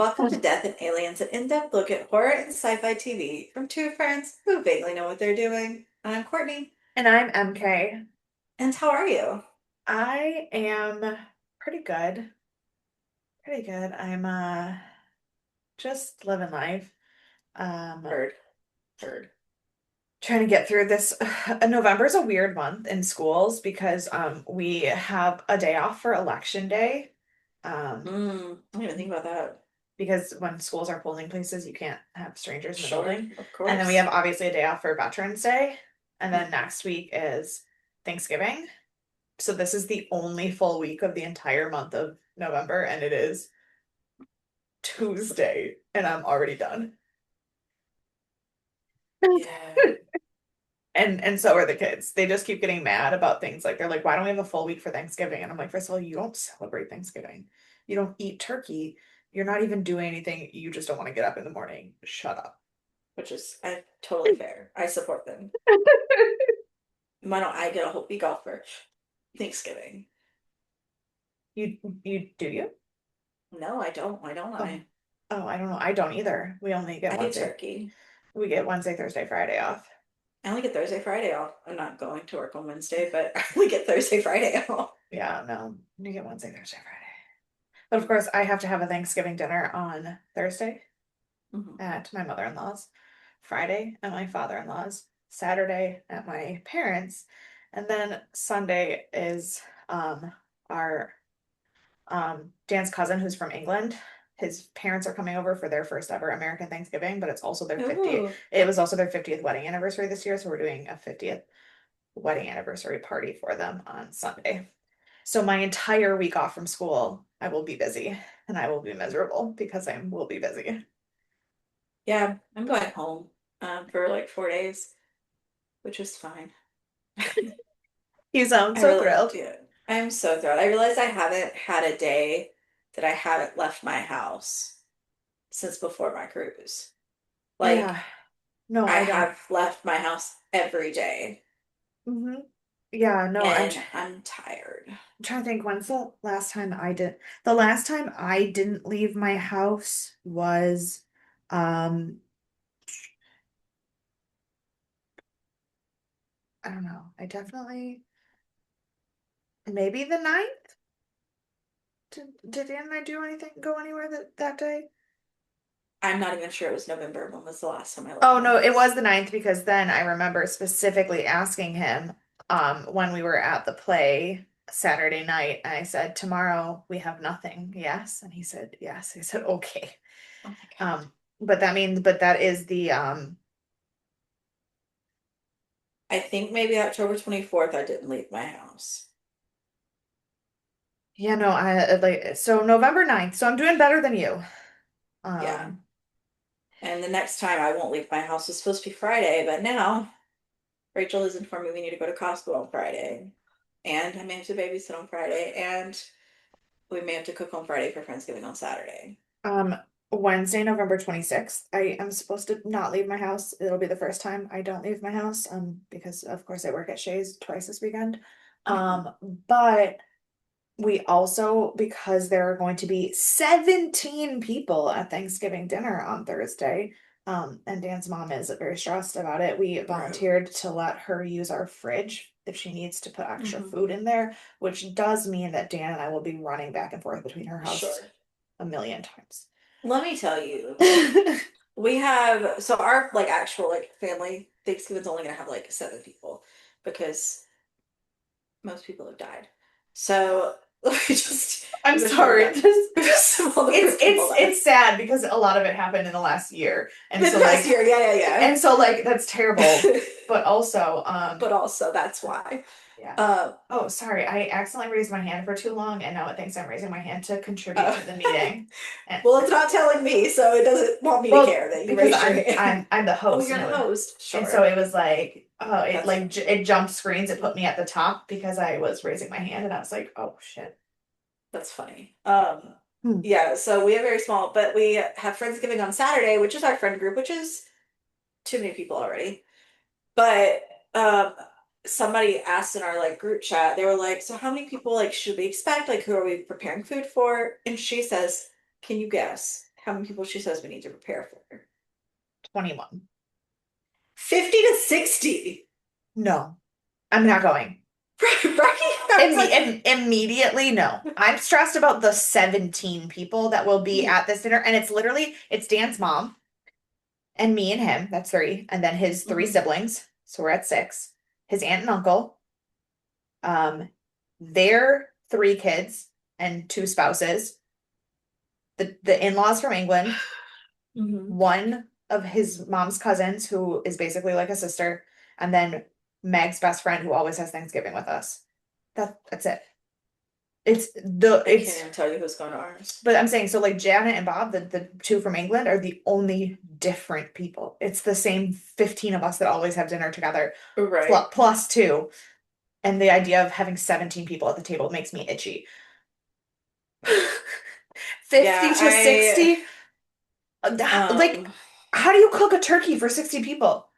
Welcome to Death and Aliens, an in-depth look at horror and sci-fi TV from two friends who vaguely know what they're doing. I'm Courtney, And I'm MK. and how are you? I am pretty good. Pretty good. I'm just living life. Um Heard, heard. Trying to get through this. November's a weird month in schools because we have a day off for election day. Um I didn't even think about that. because when schools are polling places, you can't have strangers in the Sure, building. of And then we have course. obviously a day off for Veterans Day. And then Mhm. next week is Thanksgiving. So this is the only full week of the entire month of November, and it is Tuesday, and I'm already done. Yeah. And so are the kids. They just keep getting mad about things like they're like, why don't we have a full week for Thanksgiving? And I'm like, first of all, you don't celebrate Thanksgiving. You don't eat turkey. You're not even doing anything. You just don't want to get up in the morning. Shut up. Which is totally fair. I support them. Why don't I get a whole week off for Thanksgiving? You do you? No, I don't. Why don't Oh, I? oh, I don't know. I don't either. We only get I eat Wednesday. turkey. We get Wednesday, Thursday, Friday off. I only get Thursday, Friday off. I'm not going to work on Wednesday, but I only get Thursday, Friday off. Yeah, no. You get Wednesday, Thursday, Friday. But of course, I have to have a Thanksgiving dinner on Thursday Mhm. at my mother-in-law's, Friday at my father-in-law's, Saturday at my parents', and then Sunday is our Dan's cousin who's from England. His parents are coming over for their first ever American Thanksgiving, but it's also their 50th. Ooh. It was also their 50th wedding anniversary this year, so we're doing a 50th wedding anniversary party for them on Sunday. So my entire week off from school, I will be busy and I will be miserable because I will be busy. Yeah, I'm going home for like 4 days, which is fine. You sound I so really thrilled. do. I'm so thrilled. I realized I haven't had a day that I haven't left my house since before my cruise. Like, Yeah. No, I I don't. have left my house every day, hmm Yeah, no, and I'm tired. trying to think when's the last time I did. The last time I didn't leave my house was um I don't know. I definitely maybe the ninth. Did Dan and I do anything go anywhere that day? I'm not even sure it was November. When was the last time I left Oh my no, it house? was the ninth because then I remember specifically asking him when we were at the play Saturday night and I said, "Tomorrow we have nothing." Yes. And he said, "Yes." I said, "Okay." Oh my God. Um but that is the I think maybe October 24th, I didn't leave my house. yeah, no, I like so November 9th. So I'm doing better than you. Yeah. Um And the next time I won't leave my house was supposed to be Friday, but now Rachel has informed me we need to go to Costco on Friday. And I may have to babysit on Friday. And we may have to cook on Friday for Friendsgiving on Saturday. um Wednesday, November 26th, I am supposed to not leave my house. It'll be the first time I don't leave my house because of course I work at Shay's twice this weekend. Mhm. But we also, because there are going to be 17 people at Thanksgiving dinner on Thursday, and Dan's mom is very stressed about it, we Right. volunteered to let her use our fridge if she needs to put extra Hmm. food in there, which does mean that Dan and I will be running back and forth between her house Sure. a million times. Let me tell you, we have so our like actual like family Thanksgiving's only gonna have like 7 people because most people have died. So I'm we're just trying to sorry. that we're just a small number It's of people it's that it's sad because a lot of it happened in the last year. And in the so past like year, yeah, and so like that's terrible. yeah. But also, But also that's why. yeah. Um, Oh, sorry. I accidentally raised my hand for too long, and now it thinks I'm raising my hand to contribute uh, to the meeting. And well, it's not telling me, so it doesn't want me to well, care that you because raised your I'm hand. I'm I'm the Oh, host, you're and the host. and so Sure. it was like, oh, it That's like funny. it jumped screens. It put me at the top because I was raising my hand, and I was like, oh shit. That's funny. Hmm. Yeah, so we have very small, but we have Friendsgiving on Saturday, which is our friend group, which is too many people already. But um somebody asked in our like group chat, they were like, so how many people like should we expect? Like who are we preparing food for? And she says, can you guess? how many people she says we need to prepare for? 21. 50 to 60. No, I'm not going. Right? I was like, Immediately, no. I'm stressed about the 17 people that will be at this dinner, and it's Dan's mom and me and him. That's three, and then his three mhm. siblings. So we're at six. His aunt and uncle, um, their three kids and two spouses. The in-laws from England, Mhm. one of his mom's cousins who is basically like a sister, and then Meg's best friend who always has Thanksgiving with us. That's it. I can't It's even tell you who's going to ours. But I'm saying, so like Janet and Bob, the two from England, are the only different people. It's the same 15 of us that always have dinner together, Right. plus two. And the idea of having 17 people at the table makes me itchy. Yeah, 50 to 60? Like, um, how do you cook a turkey for 60 people?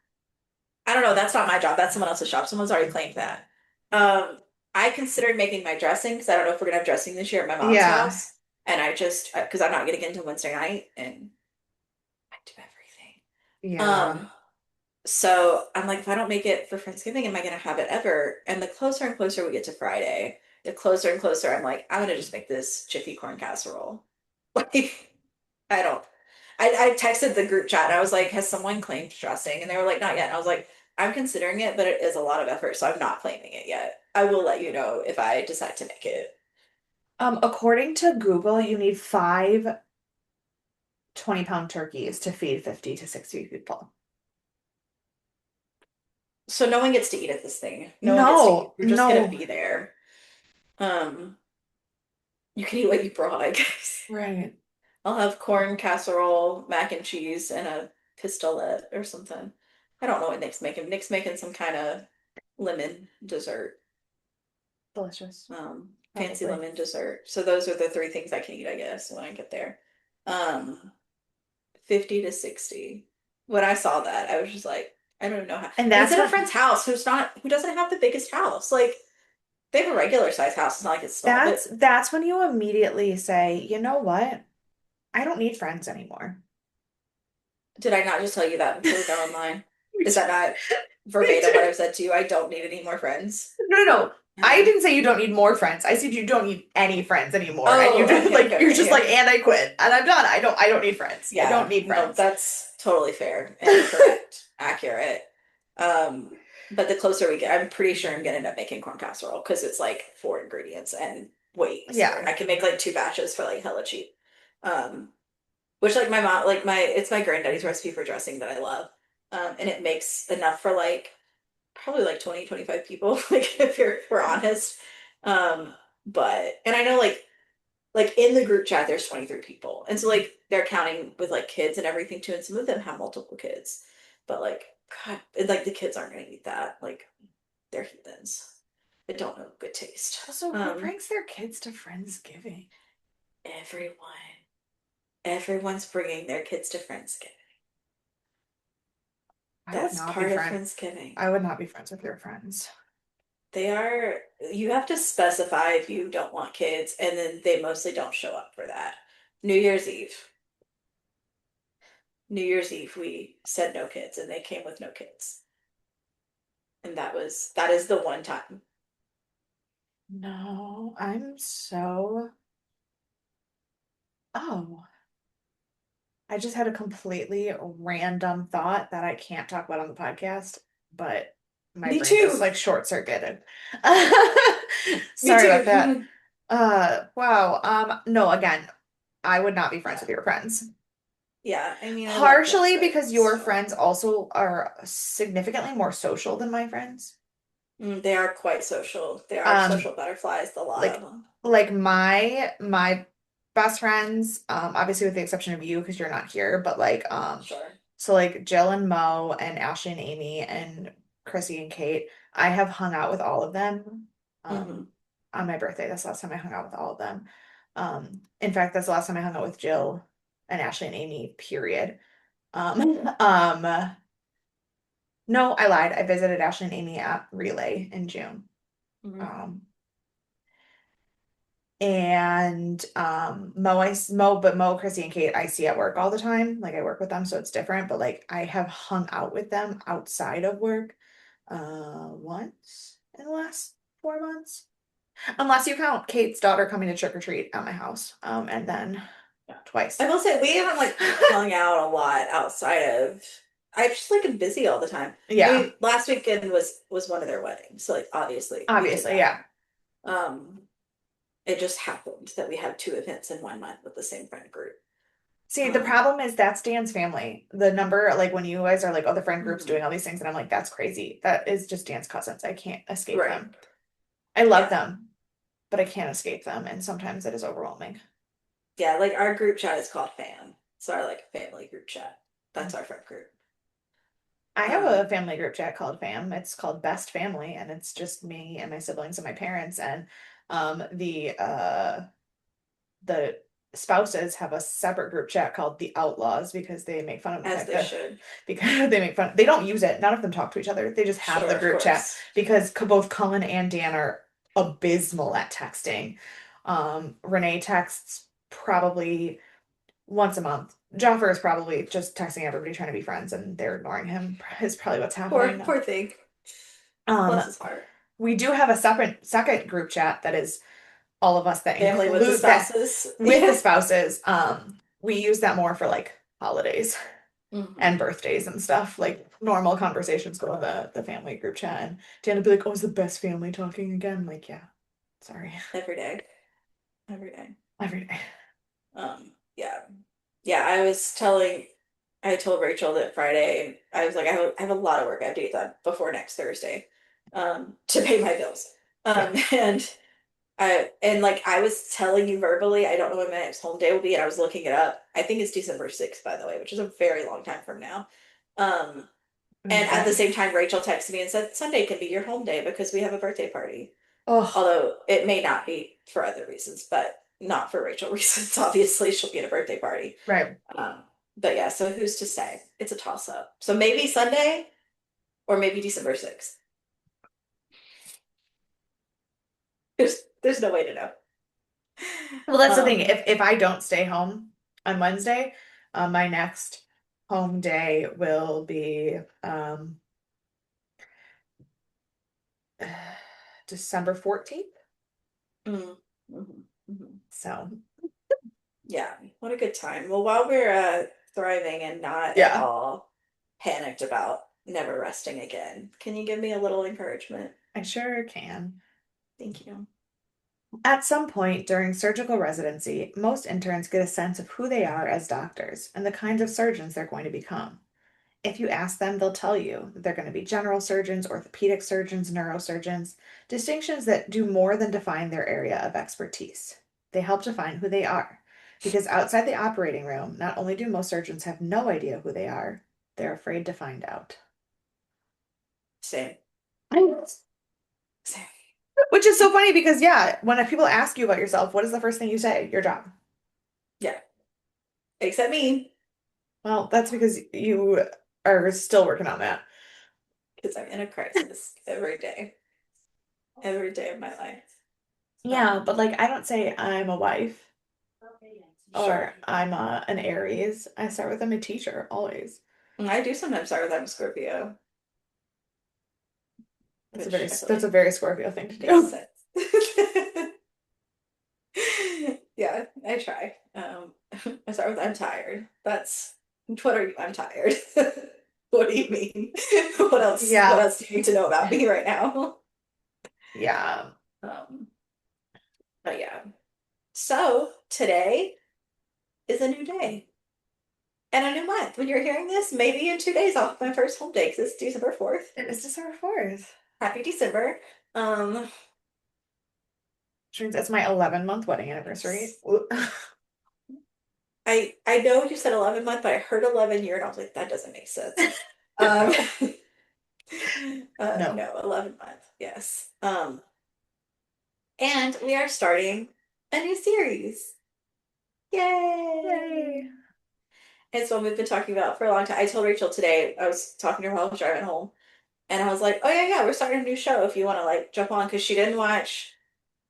I don't know. That's not my job. That's someone else's job. Someone's already claimed that. Um, I considered making my dressing because I don't know if we're gonna have dressing this year at my mom's Yeah, house. And I just, because I'm not getting into Wednesday night and I do everything. yeah. Um, so I'm like, if I don't make it for Friendsgiving, am I gonna have it ever? And the closer and closer we get to Friday, the closer and closer I'm like, I'm gonna just make this chippy corn casserole. Like, I don't. I texted the group chat and I was like, has someone claimed dressing? And they were like, not yet. And I was like, I'm considering it, but it is a lot of effort, so I'm not claiming it yet. I will let you know if I decide to make it. According to Google, you need five 20-pound turkeys to feed 50 to 60 people. So no one gets to eat at this thing. No one gets to eat. No, You're just gonna no. be there. Um, you can eat what you brought, I guess. Right. I'll have corn casserole, mac and cheese, and a pistolette or something. I don't know what Nick's making. Nick's making some kind of lemon dessert. Delicious, Fancy probably. lemon dessert. So those are the three things I can eat, I guess, when I get there. Um, 50 to 60. When I saw that, I was just like, I don't even know how. And And it's that's in a when friend's house who doesn't have the biggest house. Like, they have a regular size house. It's not like it's small, that's but that's when you immediately say, you know what? I don't need friends anymore. did I not just tell you that before we got online? You Is that not verbatim what did. I've said to you? I don't need any more friends. No, no, no. I Uh, didn't say you don't need more friends. I said you don't need any friends anymore. And you oh, just okay, like okay, you're okay, just like, yeah. and I quit. And I'm done. I don't need friends. I don't Yeah, need no, friends. that's totally fair and correct, accurate. Um, but the closer we get, I'm pretty sure I'm gonna end up making corn casserole because it's like four ingredients and way easier. And Yeah. I can make like two batches for like hella cheap. Um, which like my mom, like it's my granddaddy's recipe for dressing that I love. And it makes enough for like probably like 20, 25 people, like if we're honest. Um, but and I know like in the group chat there's 23 people and so like they're counting with like kids and everything too and some of them have multiple kids but like god like the kids aren't gonna eat that like they're heathens. They don't know good taste. Also, who brings their kids to Friendsgiving? Everyone everyone's bringing their kids to Friendsgiving. I would That's not be part of friend. Friendsgiving. I would not be friends with your friends. They are, you have to specify if you don't want kids and then they mostly don't show up for that. New Year's Eve. New Year's Eve, we said no kids, and they came with no kids. And that is the one time. No, I'm so. Oh. I just had a completely random thought that I can't talk about on the podcast, but my Me brain just too. like short circuited. Me Sorry about that. too. Wow. No, again, I would not be friends with your friends. Yeah, I mean, I love them, Partially but because your still. friends also are significantly more social than my friends. They are quite social. They are Um, social butterflies, a lot of like them. my best friends, obviously with the exception of you because you're not here, but Sure. so like Jill and Mo and Ashley and Amy and Chrissy and Kate, I have hung out with all of them Hmm. on my birthday. That's the last time I hung out with all of them. In fact, that's the last time I hung out with Jill and Ashley and Amy, period. No, I lied. I visited Ashley and Amy at Relay in June. Hmm. Um, And Mo, Chrissy, and Kate I see at work all the time. Like I work with them, so it's different. But like I have hung out with them outside of work once in the last 4 months. Unless you count Kate's daughter coming to trick or treat at my house. And then Yeah. I twice. will say we haven't like hung out a lot outside of. I just like am busy all the time. I Yeah, mean, last weekend was one of their weddings, so like obviously we did obviously, that. yeah. Um, it just happened that we had two events in one month with the same friend group. See, the Um, problem is that's Dan's family. The number, like when you guys are like, oh, the friend group's mhm. doing all these things, and I'm like, that's crazy. That is just Dan's cousins. I can't escape Right. them. I love Yeah. them, but I can't escape them, and sometimes it is overwhelming. Yeah, like our group chat is called fam. So our like family group chat. That's our friend group. I have a Um, family group chat called Fam. It's called Best Family, and it's just me and my siblings and my parents. And the spouses have a separate group chat called the Outlaws because they make fun of the as fact they that should. because they make fun they don't use it. None of them talk to each other. They just have the Sure, of group chat course. because both Cullen and Dan are abysmal at texting. Renee texts probably once a month. Joffer is probably just texting everybody trying to be friends and they're ignoring him is probably what's Poor, happening. poor thing. Um, Bless his heart. we do have a separate second group chat that is all of us that Family with the include that spouses. with the Yeah. spouses. We use that more for like holidays and Hmm. birthdays and stuff. Like normal conversations go to the family group chat and Dan would be like, oh, it's the best family talking again. I'm like, yeah, sorry. Every day. Every day. Every day. Yeah. Yeah, I told Rachel that Friday, I was like, I have a lot of work I have to get done before next Thursday, to pay my bills. Yeah. And I was telling you verbally, I don't know when my next home day will be, and I was looking it up. I think it's December 6th, by the way, which is a very long time from now. Um, Mm, and at the that, same time, Rachel texted me and said Sunday can be your home day because we have a birthday party. oh, Although it may not be for other reasons, but not for Rachel reasons. Obviously, she'll be at a birthday party. right. Um, but yeah, so who's to say? It's a toss up. So maybe Sunday or maybe December 6th. There's no way to know. Well, that's the thing. Um, If I don't stay home on Wednesday, my next home day will be December 14th. mm, mhm, mhm. So, Yeah, what a good time. Well, while we're thriving and not at yeah, all panicked about never resting again, can you give me a little encouragement? I sure can. Thank you. At some point during surgical residency, most interns get a sense of who they are as doctors and the kinds of surgeons they're going to become. If you ask them, they'll tell you that they're going to be general surgeons, orthopedic surgeons, neurosurgeons, distinctions that do more than define their area of expertise. They help define who they are. Because outside the operating room, not only do most surgeons have no idea who they are, they're afraid to find out. Same. Same. Which is so funny because, yeah, when people ask you about yourself, what is the first thing you say? Your job. Yeah. Except me, Well, that's because you are still working on that. because I'm in a crisis every day of my life. Yeah, but like I don't say I'm a wife Sure. or I'm an Aries. I start with I'm a teacher always. And I do sometimes start with I'm a Scorpio, which I feel That's a like very Scorpio thing to makes do. sense. Yeah, I try. I start with I'm tired. What are you? I'm tired. What do you mean? What else? What Yeah. else do you need to know about me right now? Yeah. Um, but yeah. So today is a new day and a new month. When you're hearing this, maybe in 2 days I'll have my first home day because it's December 4th. It is December 4th. Happy December. Um, Which means it's my 11-month wedding anniversary. yes. I know you said 11 month, but I heard 11 year and I was like, that doesn't make sense. Um, No. No. no, 11 month, yes. And we are starting a new series. Yay. Yay! It's what we've been talking about for a long time. I told Rachel today, I was talking to her while I was driving home, and I was like, oh yeah, yeah, we're starting a new show if you want to like jump on, because she didn't watch.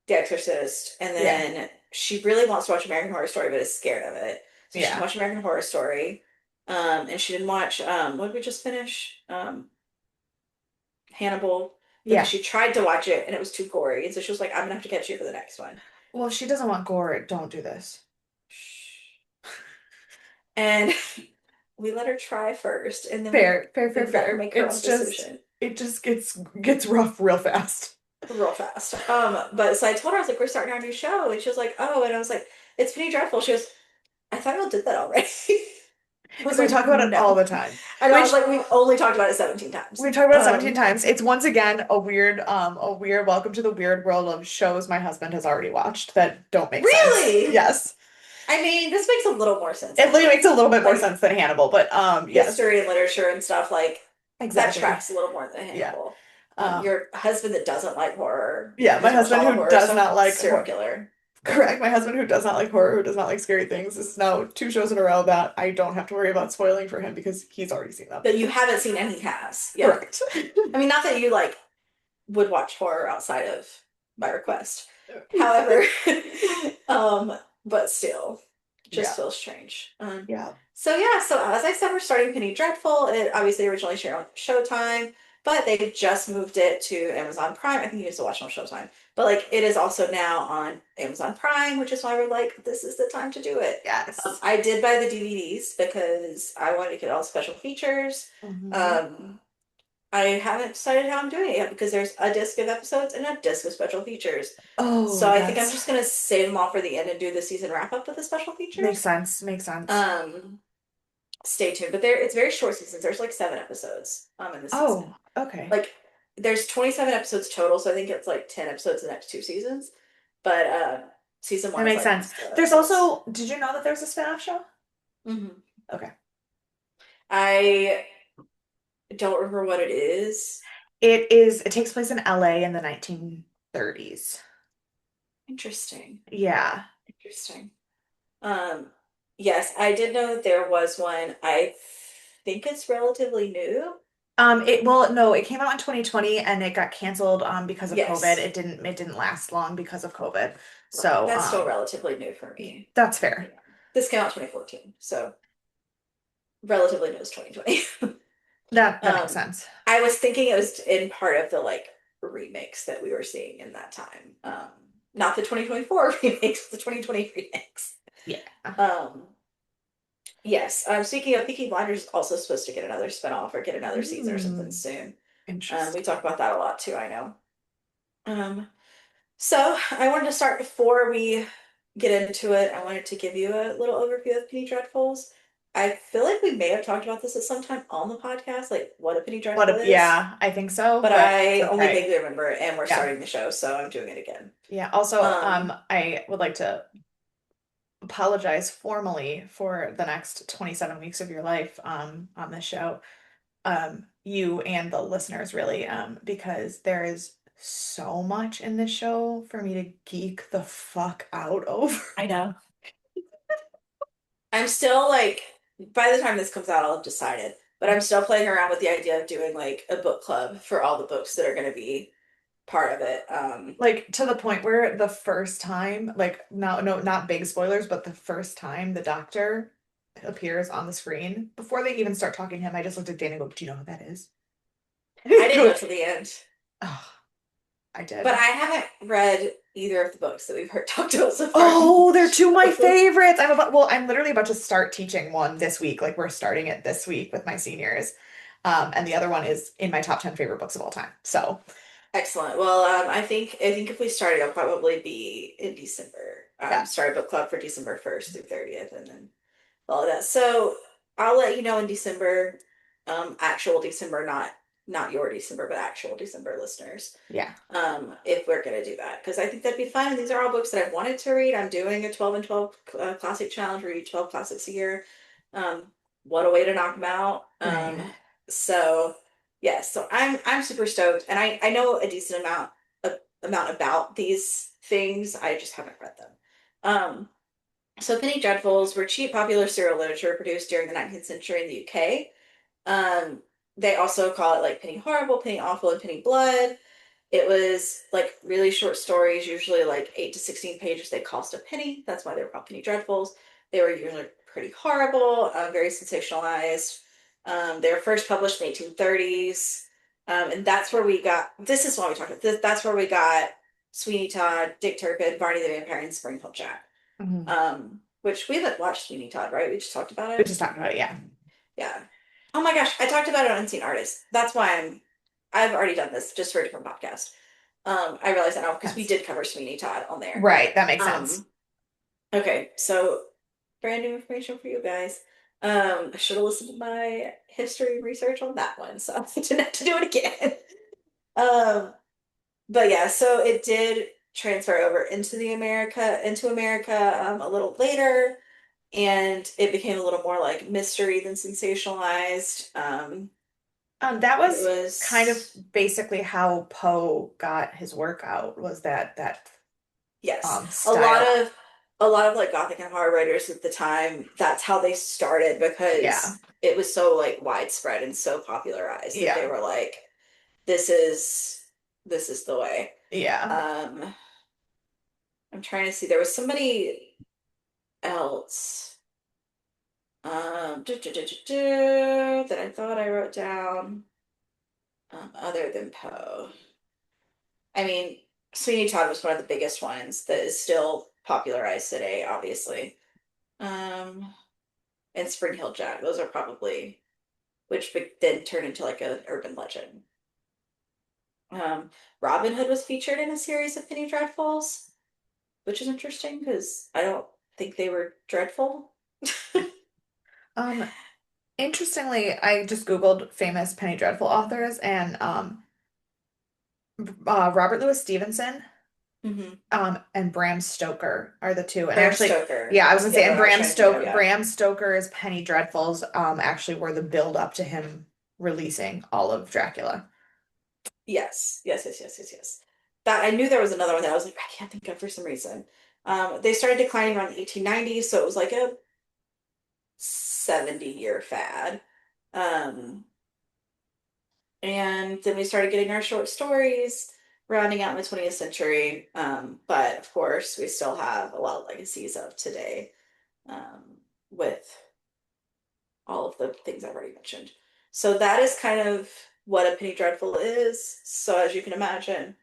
The Exorcist, and Yeah. then she really wants to watch American Horror Story, but is scared of it. So she didn't Yeah. watch American Horror Story. And she didn't watch what did we just finish? Hannibal, because Yeah. she tried to watch it and it was too gory. And so she was like, I'm gonna have to catch you for the next one. Well, if she doesn't want gore, don't do this. And we let her try first, and then Fair, fair, we fair, let her fair. make her own decision It just gets rough real fast. real fast. But so I told her, I was like, we're starting our new show. And she was like, oh, and I was like, it's Penny Dreadful. She goes, I thought y'all did that already. I was Because we like, talk about it all no. the time. And I was Which like, we've only talked about it 17 times. we talked about it 17 times. It's once again a weird welcome to the weird world of shows my husband has already watched that don't make sense. Really? Yes. I mean, this makes a little more sense, It I really makes a think. little bit more Like sense than Hannibal, but yes. history and literature and stuff, like that Exactly. tracks a little more than Yeah. Hannibal. Um, Your husband that doesn't like horror yeah, my has watched husband all the who horror does stuff, not like serial horror. killer. Correct. My husband who does not like horror, who does not like scary things. This is now two shows in a row that I don't have to worry about spoiling for him because he's already seen them. That you haven't seen and he has. Yeah. Correct. I mean, not that you like would watch horror outside of my request. However, um, but still, just Yeah. feels strange. Yeah. So yeah, so as I said, we're starting Penny Dreadful. It obviously originally shared on Showtime, but they just moved it to Amazon Prime. I think you used to watch it on Showtime, but like it is also now on Amazon Prime, which is why we're like, this is the time to do it. Yes. I did buy the DVDs because I wanted to get all the special features. Mhm. Um, I haven't decided how I'm doing it yet because there's a disc of episodes and a disc of special features. So Oh, I think I'm that's just gonna save them all for the end and do the season wrap up with the special makes features. sense. Makes sense. Um, Stay tuned. But it's very short seasons. There's like 7 episodes in the season. Oh, okay. Like there's 27 episodes total, so I think it's like 10 episodes the next 2 seasons. But season That one is makes like sense. 27 There's episodes. also, did you know that there's a spin-off show? Hmm. Okay. I don't remember what it is. It takes place in LA in the 1930s. Interesting. Yeah. Interesting. Um, yes, I did know that there was one. I think it's relatively new. No, it came out in 2020 and it got canceled because of COVID. Yes, It didn't last long because of COVID. right. So, That's still relatively new for me. that's Yeah. fair. This came out 2014, so relatively new is 2020. That makes Um, sense. I was thinking it was in part of the like remix that we were seeing in that time. Not the 2024 remix, the 2020 remix. Yeah. Um, yes. Speaking of Peaky Blinders, is also supposed to get another spinoff or get another season or something Hmm. soon. We Interesting. talk about that a lot too, I know. So I wanted to start before we get into it. I wanted to give you a little overview of Penny Dreadfuls. I feel like we may have talked about this at some time on the podcast, like what a Penny Dreadful is, Yeah, I think so, but but it's I only okay. vaguely remember it, and we're Yeah. starting the show, so I'm doing it again. Yeah. Also, Um, I would like to apologize formally for the next 27 weeks of your life on this show. You and the listeners really, because there is so much in this show for me to geek the fuck out over. I know. I'm still like, by the time this comes out, I'll have decided, but I'm still playing around with the idea of doing like a book club for all the books that are going to be part of it. Like to the point where the first time, like no, not big spoilers, but the first time the doctor appears on the screen, before they even start talking to him, I just looked at Dana and go, "Do you know who that is?" I didn't go to the end. Oh, I But did. I haven't read either of the books that we've heard talked about so far. Oh, they're two of my favorites. I'm literally about to start teaching one this week. Like we're starting it this week with my seniors. And the other one is in my top 10 favorite books of all time. So, Excellent. Well, I think if we started, it'll probably be in December. yeah. Start book club for December 1st through 30th, and then all of that. So I'll let you know in December, actual December, not your December, but actual December listeners, Yeah. if we're gonna do that, because I think that'd be fun. And these are all books that I've wanted to read. I'm doing a 12 and 12 classic challenge, read 12 classics a year. Um, what a way to knock them out. Right. So yes, so I'm super stoked, and I know a decent amount about these things. I just haven't read them. Um, so Penny Dreadfuls were cheap, popular serial literature produced during the 19th century in the UK. They also call it like Penny Horrible, Penny Awful, and Penny Blood. It was like really short stories, usually like 8 to 16 pages. They cost a penny. That's why they were called penny dreadfuls. They were usually pretty horrible, very sensationalized. They were first published in the 1830s. And that's where we got, this is what we talked about. That's where we got Sweeney Todd, Dick Turpin, Barney the Vampire, and Springfield Jack. Mhm. Which we haven't watched Sweeney Todd, right? We just talked about We it. just talked about it, yeah. Yeah. Oh my gosh, I talked about it on Unseen Artists. That's why I've already done this just for a different podcast. I realize that now because we Yes. did cover Sweeney Todd on there. Right, that makes sense. Um, okay, so brand new information for you guys. I should have listened to my history research on that one, so I didn't have to do it again. Um, but yeah, so it did transfer over into America a little later, and it became a little more like mystery than sensationalized. That It was kind of was basically how Poe got his work out, was that yes, style. a lot of like Gothic and horror writers at the time, that's how they started Yeah. because it was so like widespread and so popularized that they Yeah. were like, this is this is the way. Yeah. Um, I'm trying to see. There was somebody else that I thought I wrote down other than Poe. I mean, Sweeney Todd was one of the biggest ones that is still popularized today, obviously. Um, and Spring Hill Jack. Those are probably which then turned into like an urban legend. Um, Robin Hood was featured in a series of Penny Dreadfuls, which is interesting because I don't think they were dreadful. Um, Interestingly, I just Googled famous Penny Dreadful authors, and Robert Louis Stevenson Hmm. and Bram Stoker are the two. And Bram actually, Stoker yeah, I was was gonna the say, other and one I was trying to think of, yeah. Bram Stoker's Penny Dreadfuls actually were the build up to him releasing all of Dracula. Yes. That I knew there was another one that I was like, I can't think of for some reason. They started declining around the 1890s, so it was like a 70-year fad. Um, and then we started getting our short stories rounding out in the 20th century. But of course, we still have a lot of legacies of today with all of the things I've already mentioned. So that is kind of what a penny dreadful is. So as you can imagine,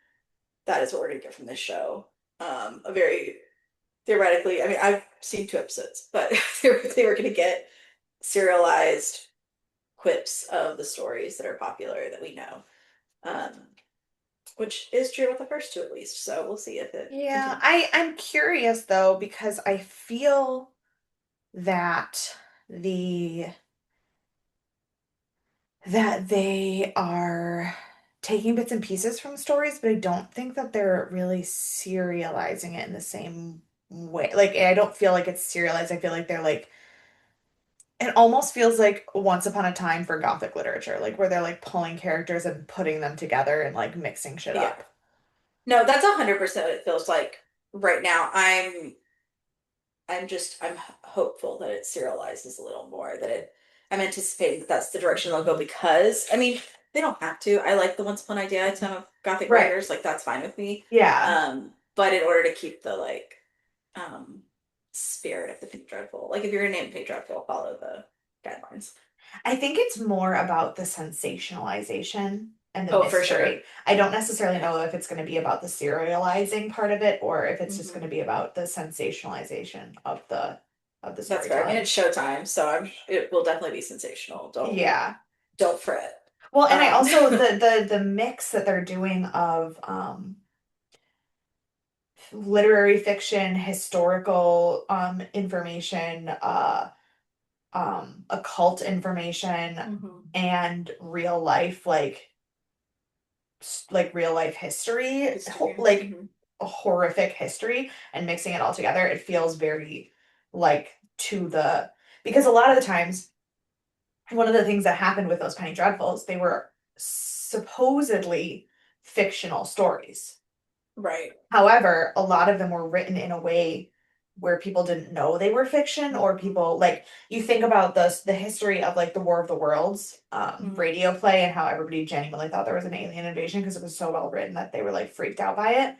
that is what we're gonna get from this show. A very theoretically, I mean, I've seen 2 episodes, but they were gonna get serialized quips of the stories that are popular that we know. Um, which is true with the first 2 at least. So we'll see if it Yeah, continues. I'm curious though because I feel that the that they are taking bits and pieces from stories, but I don't think that they're really serializing it in the same way. Like, I don't feel like it's serialized. I feel like they're like, it almost feels like Once Upon a Time for Gothic literature, like where they're like pulling characters and putting them together and like mixing shit Yeah. up. No, that's 100% what it feels like right now. I'm hopeful that it serializes a little more, that I'm anticipating that that's the direction they'll go because, I mean, they don't have to. I like the once upon idea time of Gothic Right. writers, like that's fine with me. Yeah. But in order to keep the like um spirit of the Pink Dreadful, like if you're gonna name Pink Dreadful, follow the guidelines. I think it's more about the sensationalization and the Oh, for sure. mystery. I don't necessarily Yeah. know if it's going to be about the serializing part of it or if it's just going to Hmm. be about the sensationalization of the That's fair. I mean, storytelling. it's Showtime, so it will definitely be sensational. Yeah. Don't fret. Well, and I Um, also the mix that they're doing of literary fiction, historical information, occult information, mhm. and real life like real life history, History. like Hmm. a horrific history, and mixing it all together, it feels very like to the because a lot of the times one of the things that happened with those Penny Dreadfuls, they were supposedly fictional stories. Right. However, a lot of them were written in a way where people didn't know they were fiction, or people like you think about the history of like the War of the Worlds Mhm. radio play, and how everybody genuinely thought there was an alien invasion because it was so well written that they were like freaked out by it.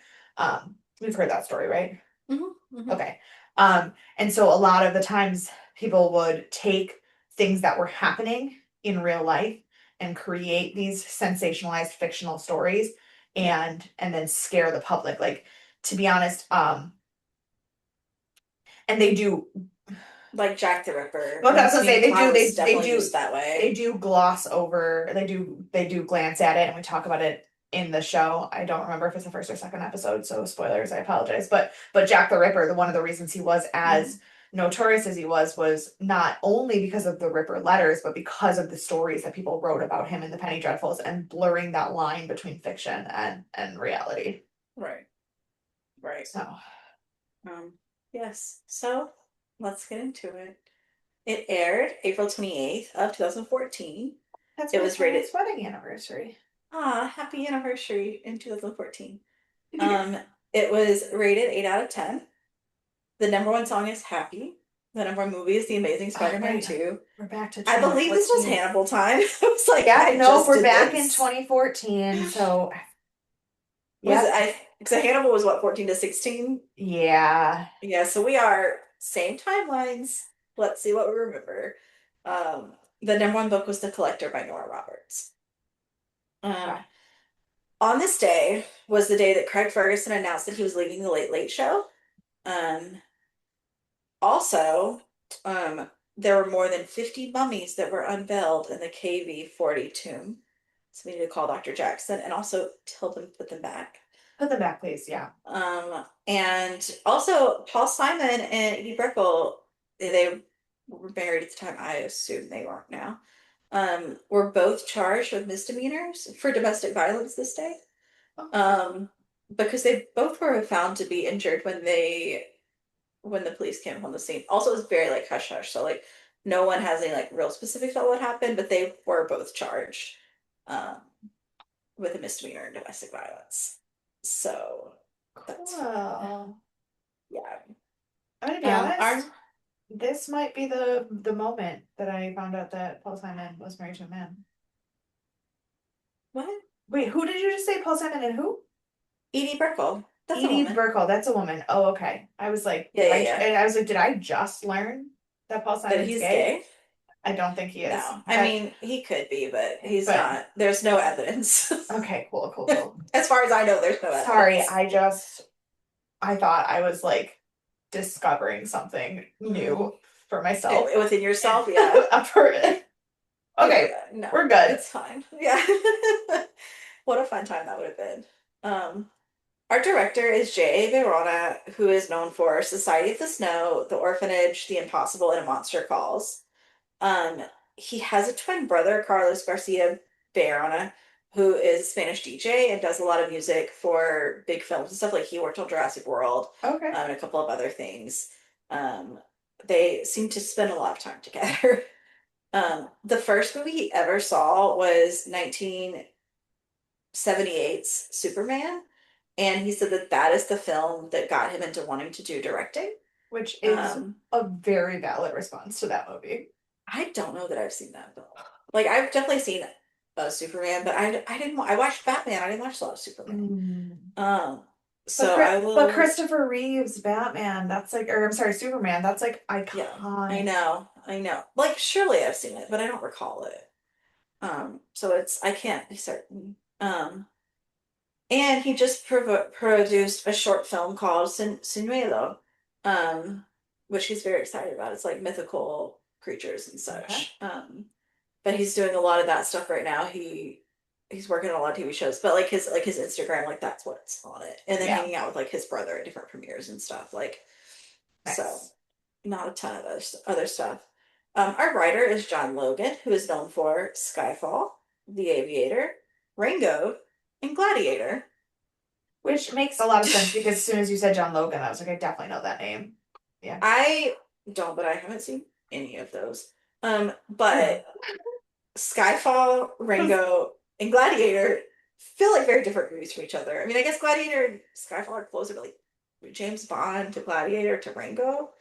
We've heard that story, right? Mhm. Mhm. Okay. And so a lot of the times people would take things that were happening in real life and create these sensationalized fictional stories Yeah. and then scare the public. Like, to be honest, and they do. Like Jack the Ripper. Well, I I mean, was gonna say Sweeney they Todd do was definitely used that they way. do gloss over, they do glance at it, and we talk about it in the show. I don't remember if it's the first or second episode, so spoilers, I apologize. But Jack the Ripper, the one of the reasons he was as Mhm. notorious as he was not only because of the Ripper letters, but because of the stories that people wrote about him in the Penny Dreadfuls and blurring that line between fiction and reality. Right. Right. So Um, yes. So let's get into it. It aired April 28th of 2014. that's It my was rated, parents' wedding anniversary. happy anniversary in 2014. Um, it was rated 8 out of 10. The number one song is Happy. The number one movie is The Amazing Oh, Spider-Man right. 2. We're back to I believe this was 2014. Hannibal time. I was like, Yep, I no, just we're did back in this. 2014. So, Was it yep. I because Hannibal was what, 14 to 16? Yeah. Yeah, so we are same timelines. Let's see what we remember. Um, the number one book was The Collector by Nora Roberts. Okay. Um, on this day was the day that Craig Ferguson announced that he was leaving the Late Late Show. Um, also, um, there were more than 50 mummies that were unveiled in the KV-40 tomb. So we need to call Dr. Jackson and also tell them to put them back. Put them back, please. Yeah. And also Paul Simon and Edie Brickell, they were married at the time. I assume they weren't now. Were both charged with misdemeanors for domestic violence this day. Oh, Um, because they both were found to be injured when the police came on the scene. Also, it was very like hush hush, so like no one has any like real specifics about what happened, but they were both charged um, with a misdemeanor and domestic violence. So that's fun. cool. Yeah. I'm gonna be honest. Our This might be the moment that I found out that Paul Simon was married to a man. what? Wait, who did you just say? Paul Simon and who? Edie Brickell. That's a Edie woman. Brickell. That's a woman. Oh, okay. I was like, Yeah, yeah, yeah. and I was like, did I just learn that Paul That Simon's he's gay? gay? I don't think he is. No. I mean, he could be, but he's But not. There's no evidence. okay, cool, cool, cool. As far as I know, there's no Sorry, evidence. I thought I was like discovering something Mm. new for myself. Within yourself, yeah. Okay, No, we're good. it's fine. Yeah. What a fun time that would have been. Um, our director is J.A. Verona, who is known for Society of the Snow, The Orphanage, The Impossible, and A Monster Calls. Um, he has a twin brother, Carlos Garcia Verona, who is a Spanish DJ and does a lot of music for big films and stuff. Like he worked on Jurassic World, Okay. and a couple of other things. Um, they seem to spend a lot of time together. The first movie he ever saw was 1978's Superman, and he said that that is the film that got him into wanting to do directing. Which is Um, a very valid response to that movie. I don't know that I've seen that film. Like I've definitely seen Superman, but I didn't. I watched Batman. I didn't watch a lot of Superman. Mm. Um, so I But will. Christopher Reeve's Batman, that's like, or I'm sorry, Superman, that's like Yeah, iconic. I know. Like surely I've seen it, but I don't recall it. So it's I can't be certain. And he just produced a short film called Sinuelo, um, which he's very excited about. It's like mythical creatures and Okay. such. But he's doing a lot of that stuff right now. He's working on a lot of TV shows, but like his Instagram, like that's what's on it. And then Yeah. hanging out with like his brother at different premieres and stuff. Like so, Nice. not a ton of other stuff. Our writer is John Logan, who is known for Skyfall, The Aviator, Rango, and Gladiator. Which makes a lot of sense because as soon as you said John Logan, I was like, I definitely know that name. Yeah. I don't, but I haven't seen any of those. Yeah. But Skyfall, Rango, and Gladiator feel like very different movies from each other. I mean, I guess Gladiator and Skyfall are close, but like James Bond to Gladiator to Rango.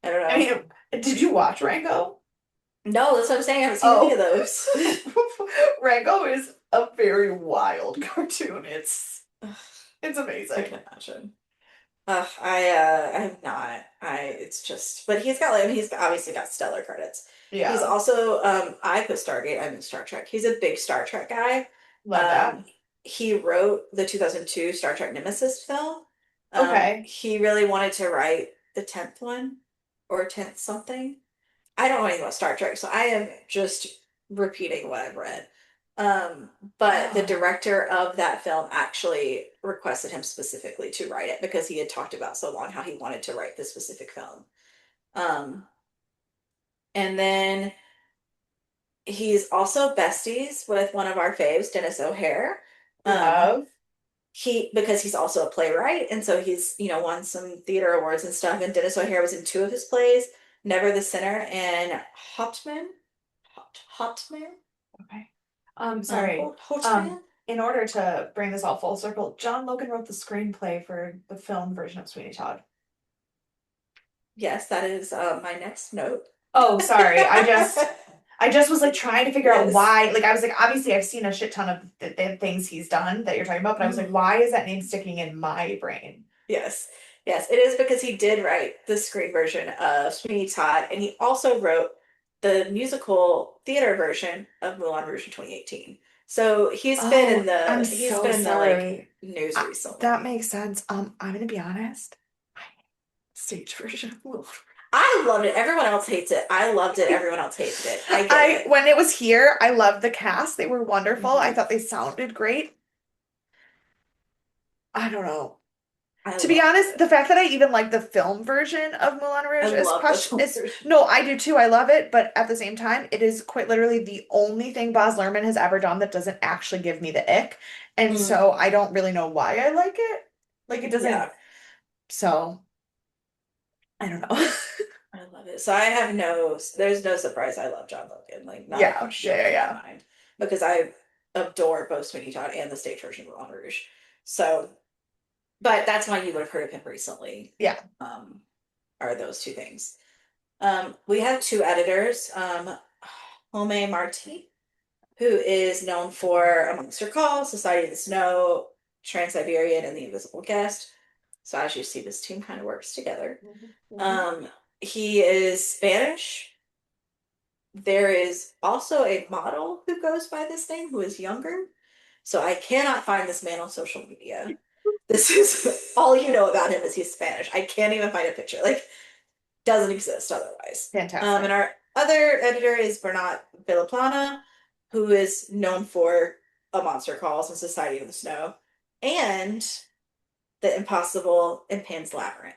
I don't I know. mean, did you watch Rango? No, that's what I'm saying. I haven't seen any of Oh, those. Rango is a very wild cartoon. Ugh, It's I amazing. can imagine. I have not. It's just, but he's got like he's obviously got stellar credits. He's Yeah, also I put Stargate, I'm in Star Trek. He's a big Star Trek guy. love that. Um, he wrote the 2002 Star Trek Nemesis film. Okay. He really wanted to write the 10th one or 10th something. I don't know anything about Star Trek, so I am just repeating what I've read. Um, but the Oh, director of that film actually requested him specifically to write it because he had talked about so long how he wanted to write this specific film. Um, and then he's also besties with one of our faves, Dennis O'Hare. Um, love. because he's also a playwright, and so he's won some theater awards and stuff. And Dennis O'Hare was in two of his plays, Never the Sinner and Hotman. Okay. Sorry. Hotman. In order to bring this all full circle, John Logan wrote the screenplay for the film version of Sweeney Todd. Yes, that is my next note. Oh, sorry. I just was like trying to figure out Yes. why. Like I was like, obviously I've seen a shit ton of the things he's done that you're talking about, but I was like, Mhm. why is that name sticking in my brain? Yes. Yes, it is because he did write the screen version of Sweeney Todd, and he also wrote the musical theater version of Moulin Rouge in 2018. So Oh, I'm he's so been in the like sorry. news That recently. makes sense. I'm gonna be honest. I hate the stage version. I loved it. Everyone else hates it. I loved it. Everyone else hated it. I get I it. when it was here, I loved the cast. They were wonderful. I Mhm. thought they sounded great. I don't know. I To be loved honest, it. the fact that I even like the film version of Moulin I Rouge is love the question film is version. no, I do too. I love it, but at the same time, it is quite literally the only thing Baz Luhrmann has ever done that doesn't actually give me the ick. And Mm, so I don't really know why I like it. Like it doesn't, yeah. so I don't know. I love it. So there's no surprise I love John Logan, like not a Yeah, question yeah, yeah, in my yeah. mind, because I adore both Sweeney Todd and the stage version of Moulin Rouge. So, but that's why you would have heard of him recently. Yeah. Um, are those two things. We have two editors, Home Marti, who is known for A Monster Call, Society of the Snow, Trans-Siberian, and The Invisible Guest. So as you see, this team kind of works together. Mhm, mhm. Um, he is Spanish. There is also a model who goes by this name who is younger. So I cannot find this man on social media. This is all you know about him is he's Spanish. I can't even find a picture. Like, doesn't exist otherwise. And Fantastic. our other editor is Bernat Villaplana, who is known for A Monster Calls and Society of the Snow and The Impossible and Pan's Labyrinth.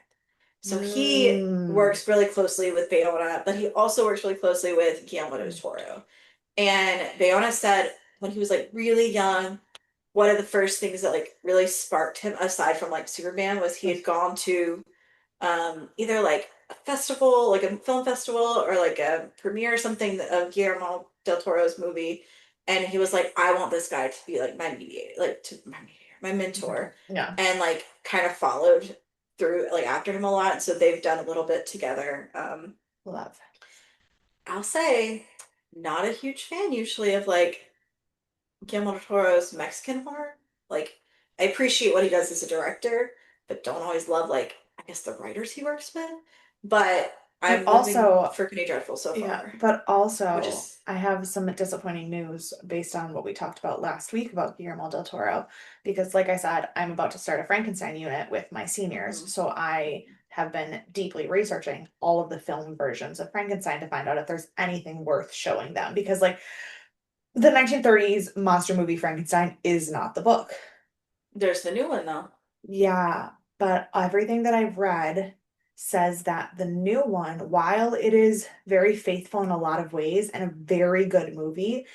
So he Mm. works really closely with Bayona, but he also works really closely with Guillermo del Mm. Toro. And Bayona said when he was like really young, one of the first things that like really sparked him, aside from like Superman, was he had gone to either like a festival, like a film festival, or like a premiere or something of Guillermo del Toro's movie, and he was like, "I want this guy to be like my mediator, like to my mediator, my mentor," Yeah. and like kind of followed through like after him a lot. So they've done a little bit together. Love. I'll say, not a huge fan usually of like Guillermo del Toro's Mexican horror. Like, I appreciate what he does as a director, but don't always love like I guess the writers he works with. But But I'm living also, for Penny Dreadful so yeah, far, but which also, is I have some disappointing news based on what we talked about last week about Guillermo del Toro. Because, like I said, I'm about to start a Frankenstein unit with my seniors. mhm. So I have been deeply researching all of the film versions of Frankenstein to find out if there's anything worth showing them. Because, like, the 1930s monster movie Frankenstein is not the book. There's the new one though. Yeah, but everything that I've read says that the new one, while it is very faithful in a lot of ways and a very good movie,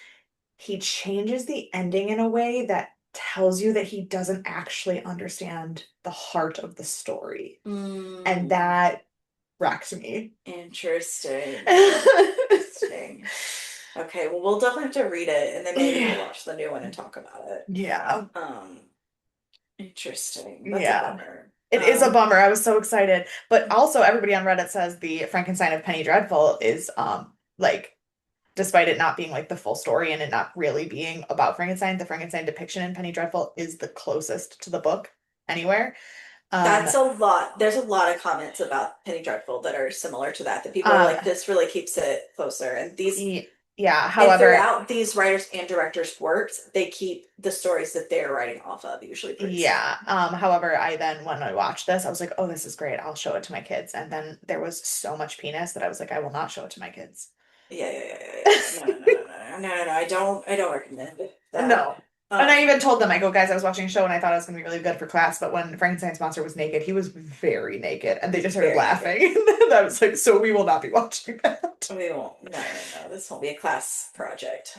he changes the ending in a way that tells you that he doesn't actually understand the heart of the story. And Mm, that wrecks me. interesting. Interesting. Okay, well we'll definitely have to read it and then maybe we'll Yeah. watch the new one and talk about it. Yeah. Um, interesting. That's a Yeah. bummer. It is a bummer. I was so excited. But also everybody on Reddit says the Frankenstein of Penny Dreadful is like despite it not being like the full story and it not really being about Frankenstein, the Frankenstein depiction in Penny Dreadful is the closest to the book anywhere. Um That's a lot. There's a lot of comments about Penny Dreadful that are similar to that. That people are um like, this really keeps it closer. And these, yeah, and however, throughout these writers and directors' works, they keep the stories that they're writing off of usually pretty yeah. similar. However, I then when I watched this, I was like, oh, this is great. I'll show it to my kids. And then there was so much penis that I was like, I will not show it to my kids. Yeah, yeah, yeah, yeah, yeah. No, no, no, no, no, no, no. I don't recommend that. No. And I Um, even told them, I go, guys, I was watching a show and I thought it was gonna be really good for class, but when Frankenstein's monster was naked, he was very naked, and they just started very naked. laughing. And I was like, so we will not be watching that. We won't. No, no, no. This won't be a class project.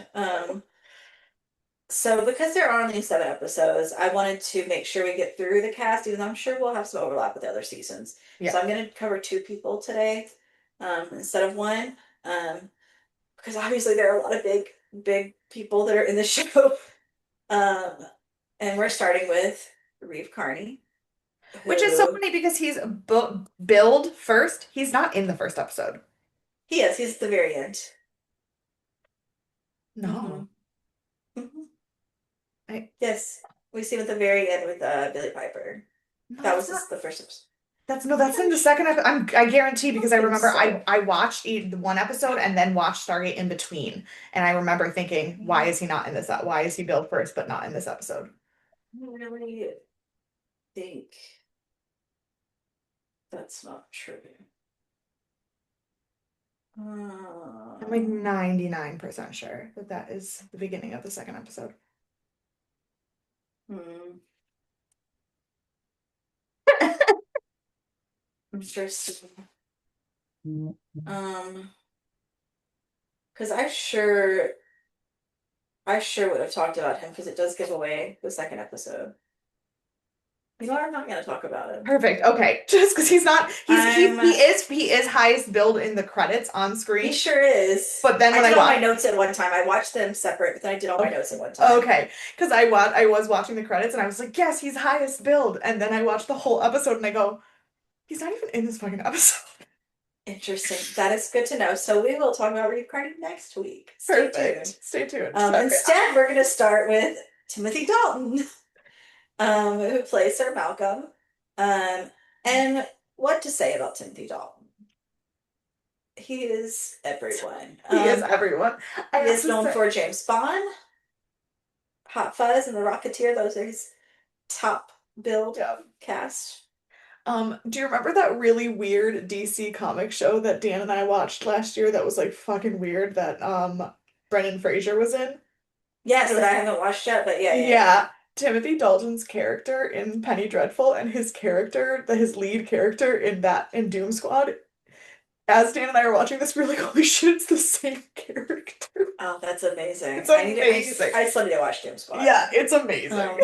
So because there are only 7 episodes, I wanted to make sure we get through the cast, even though I'm sure we'll have some overlap with the other seasons. Yeah. So I'm going to cover 2 people today, instead of one, because obviously there are a lot of big, big people that are in the show. Um, and we're starting with Reeve Carney, Which is so who funny because he's billed first. He's not in the first episode. he is. He's at the very end. Hmm. No. Hmm. I Yes, we see him at the very end with Billy Piper. no, That that's was not. the first episode. That's in the second episode. I guarantee I because don't I think remember I so. I watched the one episode and then watched Stargate in between, and I remember thinking, why is he not in this? Why is he billed first but not in this episode? I really think that's not true. I'm like Um, 99% sure that that is the beginning of the second episode. hmm, I'm just um, because I sure would have talked about him because it does give away the second episode. You know what? I'm not gonna talk about him. Perfect. Okay. Just because he's not I'm. he is highest billed in the credits on He screen. sure is. But then I when I did all my watch notes at one time. I watched them separate, but then I did all my okay. notes at one time. Okay. Because I was watching the credits and I was like, yes, he's highest billed. And then I watched the whole episode and I go, he's not even in this fucking episode. Interesting. That is good to know. So we will talk about reincarnating next week. Stay tuned. Perfect. Stay tuned. Sorry. Instead, we're going to start with Timothy Dalton, who plays Sir Malcolm. And what to say about Timothy Dalton? He is everyone. He is everyone. I He have is to known say, for James Bond, Hot Fuzz, and The Rocketeer. Those are his top build yeah. cast. Do you remember that really weird DC comic show that Dan and I watched last year that was like fucking weird that Brendan Fraser was in? Yes, It that I was haven't watched yet, but yeah, yeah, yeah. yeah, Timothy Dalton's character in Penny Dreadful and his character, his lead character in that in Doom Squad. As Dan and I are watching this, we're like, holy shit, it's the same character. Oh, that's amazing. It's I need to. amazing. I still need to watch Doom Squad. Yeah, it's amazing. Um,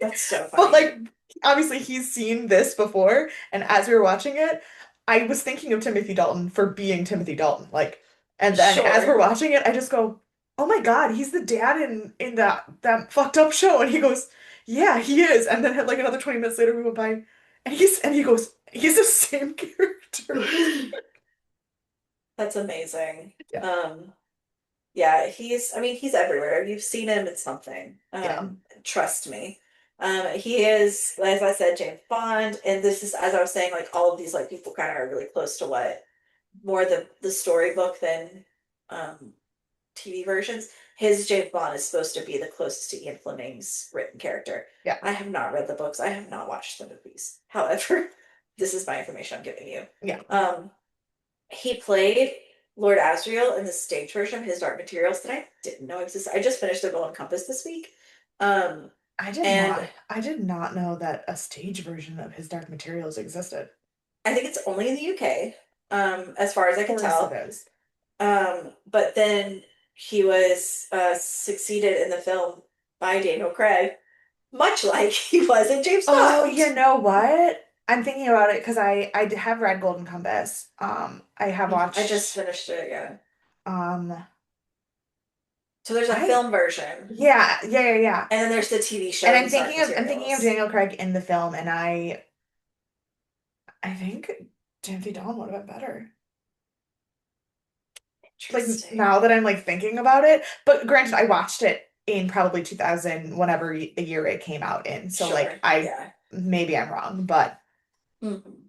that's so But funny. like obviously he's seen this before, and as we were watching it, I was thinking of Timothy Dalton for being Timothy Dalton. Like, and then as we're Sure. watching it, I just go, "Oh my God, he's the dad in that fucked up show." And he goes, "Yeah, he is." And then like another 20 minutes later we went by and he goes, "He's the same character." That's amazing. Yeah. Yeah, I mean, he's everywhere. You've seen him in something. Yeah. Trust me. He is, as I said, James Bond, and this is, as I was saying, like all of these like people kind of are really close to what more the storybook than um TV versions. His James Bond is supposed to be the closest to Ian Fleming's written character. Yeah. I have not read the books. I have not watched the movies. However, this is my information I'm giving you. Yeah. He played Lord Asriel in the stage version of his Dark Materials that I didn't know existed. I just finished The Golden Compass this week. Um, and I did not know that a stage version of his Dark Materials existed. I think it's only in the UK, as far as I Of can course it tell. is. But then he was succeeded in the film by Daniel Craig, much like he was in James Oh, Bond. you know what? I'm thinking about it because I have read Golden Compass. I have I just watched finished it again. um So there's a I film version, yeah. and then there's the TV show, And His Dark I'm thinking of Materials. Daniel Craig in the film and I I think Timothy Dalton would have been better. Like Interesting. now that I'm like thinking about it, but granted, I watched it in probably 2000, whenever the year it came out in. So like Sure. I Yeah. maybe I'm wrong, but Mhm.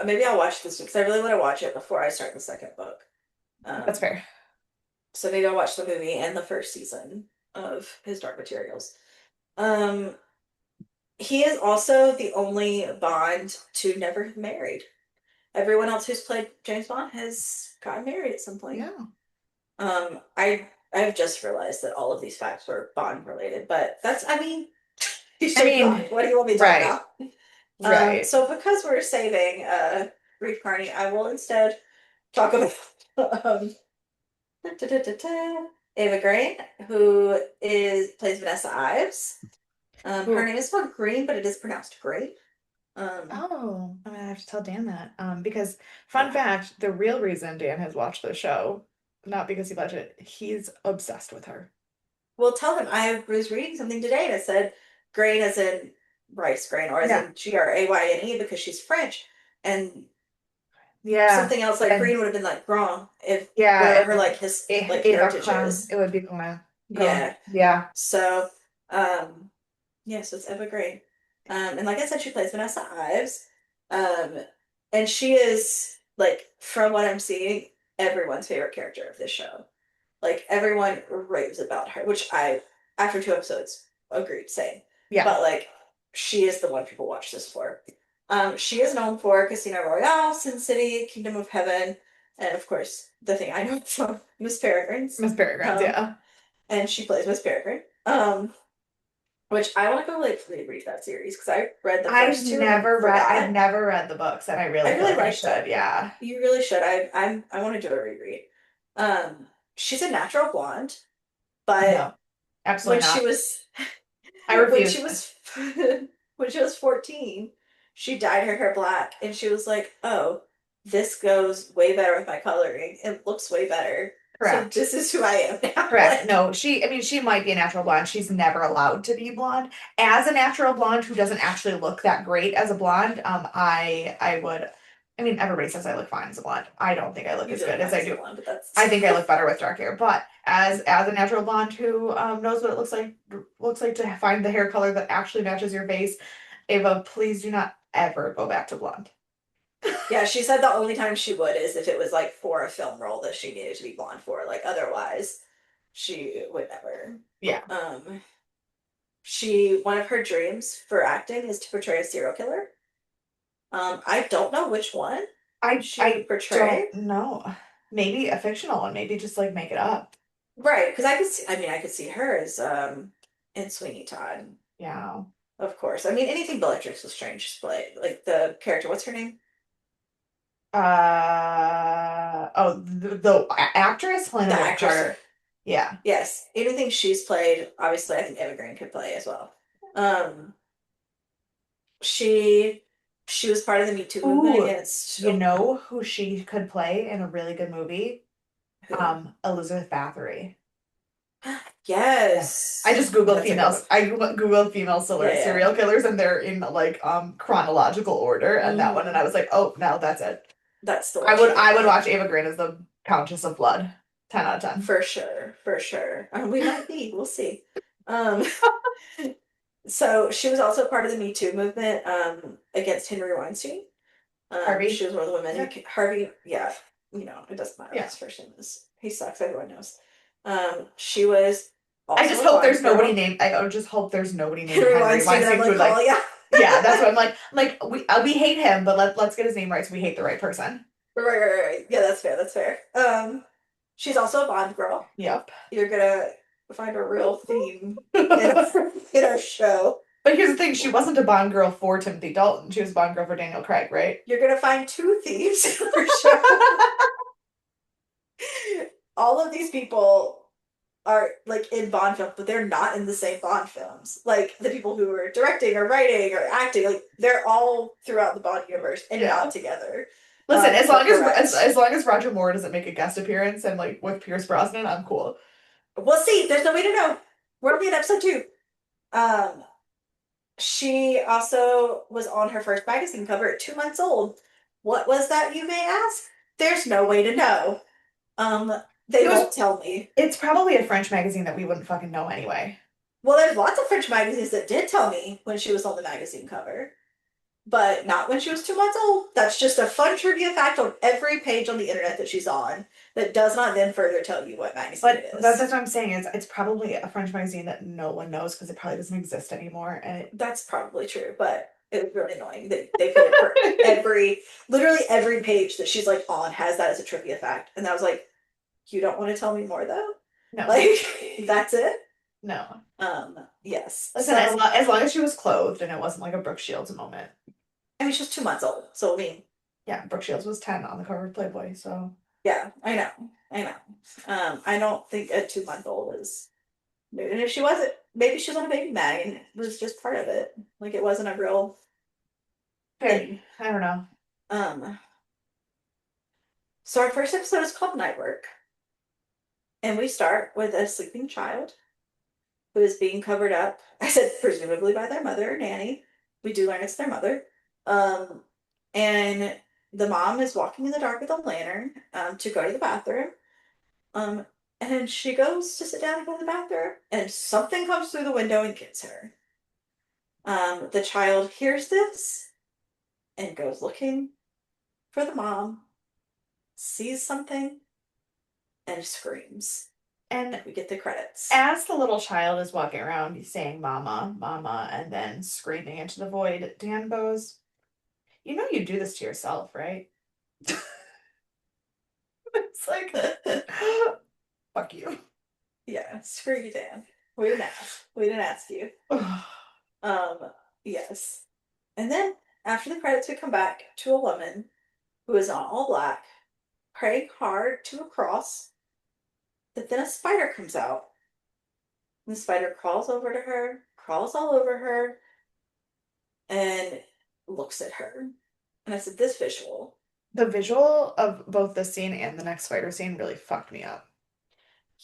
Maybe I'll watch this because I really want to watch it before I start the second book. that's Um, fair. so maybe I'll watch the movie and the first season of his Dark Materials. Um, he is also the only Bond to never have married. Everyone else who's played James Bond has gotten married at some point. Yeah. I've just realized that all of these facts were Bond related, but that's I mean, he's I James mean, Bond. What do you want me to talk right, about? right. So because we're saving Reef Carney, I will instead talk about um da, da, da, da, Ava Green, who is plays Vanessa Ives. Her Ooh. name is spelled Green, but it is pronounced Great. Um, Oh, I'm gonna have to tell Dan that. Because fun yeah. fact, the real reason Dan has watched the show, not because he watched it, he's obsessed with her. Well, tell them I was reading something today that said grain as in rice grain or as Yeah. in Grayne because she's French. And Yeah. something else like And green would have been like grand if yeah, whatever her and like his like Ava heritage Crown, is. it would be Glenn. Gone. Yeah. Yeah. So um yeah, so it's Eva Green. And like I said, she plays Vanessa Ives. Um and she is like from what I'm seeing, everyone's favorite character of this show. Like everyone raves about her, which I, after two episodes, agreed, same. Yeah. But like, she is the one people watch this for. She is known for Casino Royale, Sin City, Kingdom of Heaven, and of course the thing I know from Miss Peregrine's. Miss Peregrine's, Um, yeah. and she plays Miss Peregrine. Which I want to go like reread that series because I read the first two and then I've forgot. never read the books, and I I really feel really like I liked should. them. Yeah. You really should. I want to do a reread. She's a natural blonde, but No, absolutely when she not. was I when refuse. she was when she was 14, she dyed her hair black and she was like, "Oh, this goes way better with my coloring. It looks way better. So Correct. this is who I am now." Correct. Like, No, I mean, she might be a natural blonde. She's never allowed to be blonde. As a natural blonde who doesn't actually look that great as a blonde, I would, I mean, everybody says I look fine as a blonde. I don't think I look you as do good look as fine I as a do. blonde, but that's I think I look better with dark hair. But as a natural blonde who knows what it looks like to find the hair color that actually matches your face, Ava, please do not ever go back to blonde. yeah. She said the only time she would is if it was like for a film role that she needed to be blonde for. Like otherwise, she would never. Yeah. Um, she one of her dreams for acting is to portray a serial killer. I don't know which one she would I portray. don't know. Maybe a fictional one, maybe just like make it up. Right, because I could see, I mean, I could see her as in Sweeney Todd, Yeah. of course. I mean, anything Bellatrix Lestrange played, like the character, what's her name? Oh, the actress The Helena Bonham actress. Carter. Yeah. Yes, anything she's played, obviously, I think Eva Green could play as well. Um, she she was part of the Me Too movement Ooh, against you know who she could play in a really good movie? who? Elizabeth Bathory. Yeah. I just Yes, Googled that's a good one. females. I Googled female Yeah, yeah. serial killers, and they're in like chronological order, and that one, and Hmm. I was like, oh no, that's it. That's the I one would she would I would play watch Ava Green as the Countess of Blood. 10 out of 10. for sure, for sure. We might be, we'll see. Um, So she was also part of the Me Too movement against Henry Weinstein. She Harvey. was one of the women Yeah. who Harvey, yeah, it doesn't matter what Yeah. his first name is. He sucks, everyone knows. She was I also just a hope Bond there's nobody girl. named. I just hope there's nobody named Henry Henry Weinstein, and I'm Weinstein who like, would oh like. yeah. Yeah, that's what I'm like. We hate him, but let's get his name right so we hate the right person. Right. Yeah, that's fair, that's fair. She's also a Bond girl. Yep. You're gonna find a real theme in our in our show. But here's the thing: she wasn't a Bond girl for Timothy Dalton. She was a Bond girl for Daniel Craig, right? You're gonna find two themes in our show. All of these people are like in Bond films, but they're not in the same Bond films. Like the people who are directing or writing or acting, like they're all throughout the Bond universe and not Yeah. together. Listen, as But long correct. as long as Roger Moore doesn't make a guest appearance and like with Pierce Brosnan, I'm cool. We'll see. There's no way to know. We're only in episode two. Um, she also was on her first magazine cover at 2 months old What was that, you may ask? There's no way to know. It They was won't tell me. it's probably a French magazine that we wouldn't fucking know anyway. Well, there's lots of French magazines that did tell me when she was on the magazine cover, but not when she was 2 months old. That's just a fun trivia fact on every page on the internet that she's on that does not then further tell you what magazine But it that's is. what I'm saying is it's probably a French magazine that no one knows because it probably doesn't exist anymore. And That's probably true, but it was really annoying. They put it for literally every page that she's like on has that as a trivia fact. And I was like, you don't want to tell me more though? no, Like, that's it? no. Yes. Listen, So, as long as she was clothed and it wasn't like a Brooke Shields moment. I mean, she's 2 months old. So, I mean, Yeah, Brooke Shields was 10 on the cover of Playboy, so yeah, I know. I know. I don't think a 2 month old is, and if she wasn't, maybe she was on a baby mag and it was just part of it. Like, it wasn't a real fair. thing. I don't know. Um, so our first episode is called Night Work. And we start with a sleeping child who is being covered up. I said presumably by their mother or nanny. We do learn it's their mother. Um, and the mom is walking in the dark with a lantern to go to the bathroom. Um, and she goes to sit down and go to the bathroom, and something comes through the window and gets her. The child hears this and goes looking for the mom, sees something, and screams. And We get the credits. as the little child is walking around saying mama, mama, and then screaming into the void, Dan goes, you know you do this to yourself, right? It's like, fuck you. Yeah, screw you, Dan. We didn't ask. We didn't ask you. Um, yes. And then after the credits, we come back to a woman who is on all black, praying hard to a cross. But then a spider comes out. And the spider crawls over to her, crawls all over her, and looks at her. And I said, this visual. The visual of both this scene and the next spider scene really fucked me up.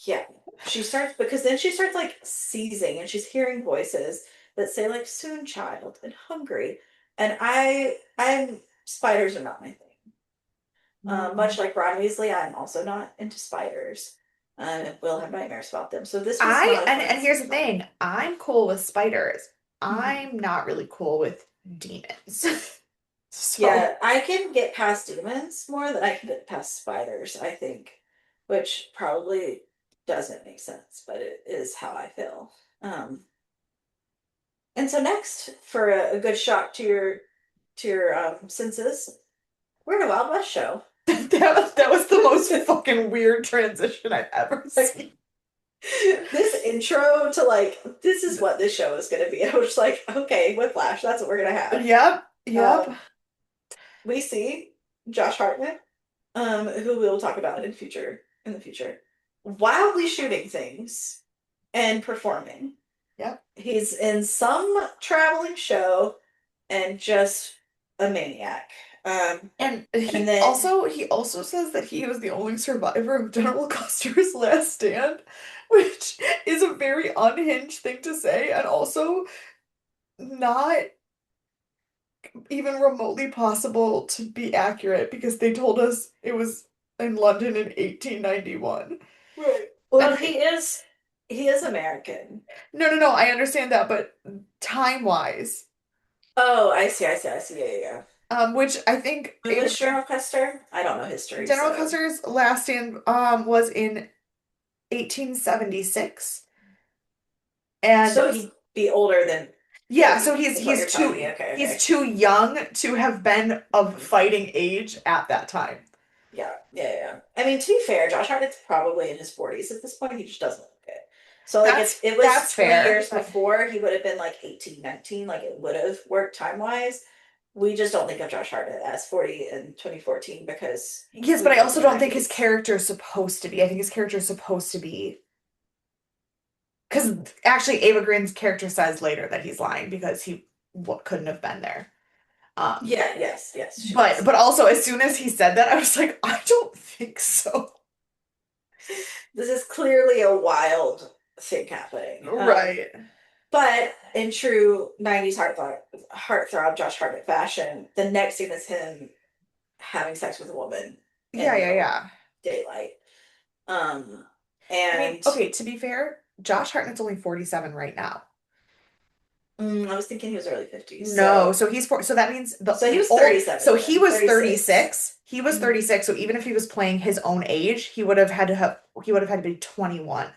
Yeah. She starts because then she starts like seizing and she's hearing voices that say like soon child and hungry. And I'm spiders are not my thing. Much like Ron Weasley, I'm also not into spiders. And will have nightmares about them. So this was I not a and fun here's scene the for me. thing, I'm cool with spiders. Mhm. I'm not really cool with demons. So Yeah, I can get past demons more than I can get past spiders, I think, which probably doesn't make sense, but it is how I feel. And so next, for a good shock to your senses, we're in a Wild West show. that was the most fucking weird transition I've ever Like seen. this intro to like this is what this show is going to be. I was just like, okay, Whiplash, that's what we're going to have. Yep, yep. Um, we see Josh Hartnett, who we will talk about in the future, wildly shooting things and performing. Yep. He's in some traveling show and just a maniac. And And then he also says that he was the only survivor of General Custer's last stand, which is a very unhinged thing to say, and also not even remotely possible to be accurate because they told us it was in London in 1891. right. And Well, he is American. no, I understand that, but time-wise, Oh, I see. Yeah, yeah, yeah. which I think When Ava was General Custer? I don't know history, General so Custer's last stand was in 1876. And so he'd be older than yeah, so 40, is what you're telling me. Okay, he's okay. too young to have been of fighting age at that time. Yeah, yeah, yeah. I mean, to be fair, Josh Hartnett's probably in his 40s at this point. He just doesn't look it. So, like, if it was That's 20 fair. years before, he would have been like 18, 19. Like, it would have worked time-wise. We just don't think of Josh Hartnett as 40 in 2014 because Yes, we but I grew up also in the don't think his 90s. character is supposed to be. I think his character is supposed to be because actually Ava Green's character says later that he's lying because he couldn't have been there. Um, Yeah, yes, she but does. but also as soon as he said that, I was like, I don't think so. This is clearly a wild thing happening. Right. But in true 90s heartthrob Josh Hartnett fashion, the next scene is him having sex with a woman Yeah, in yeah, real yeah. daylight. Um, I mean, and okay, to be fair, Josh Hartnett's only 47 right now. I was thinking he was early 50s. No, so he's so that means the So he was old, 37 so he then, was 36. 36. He was Mhm. 36, so even if he was playing his own age, he would have had to be 21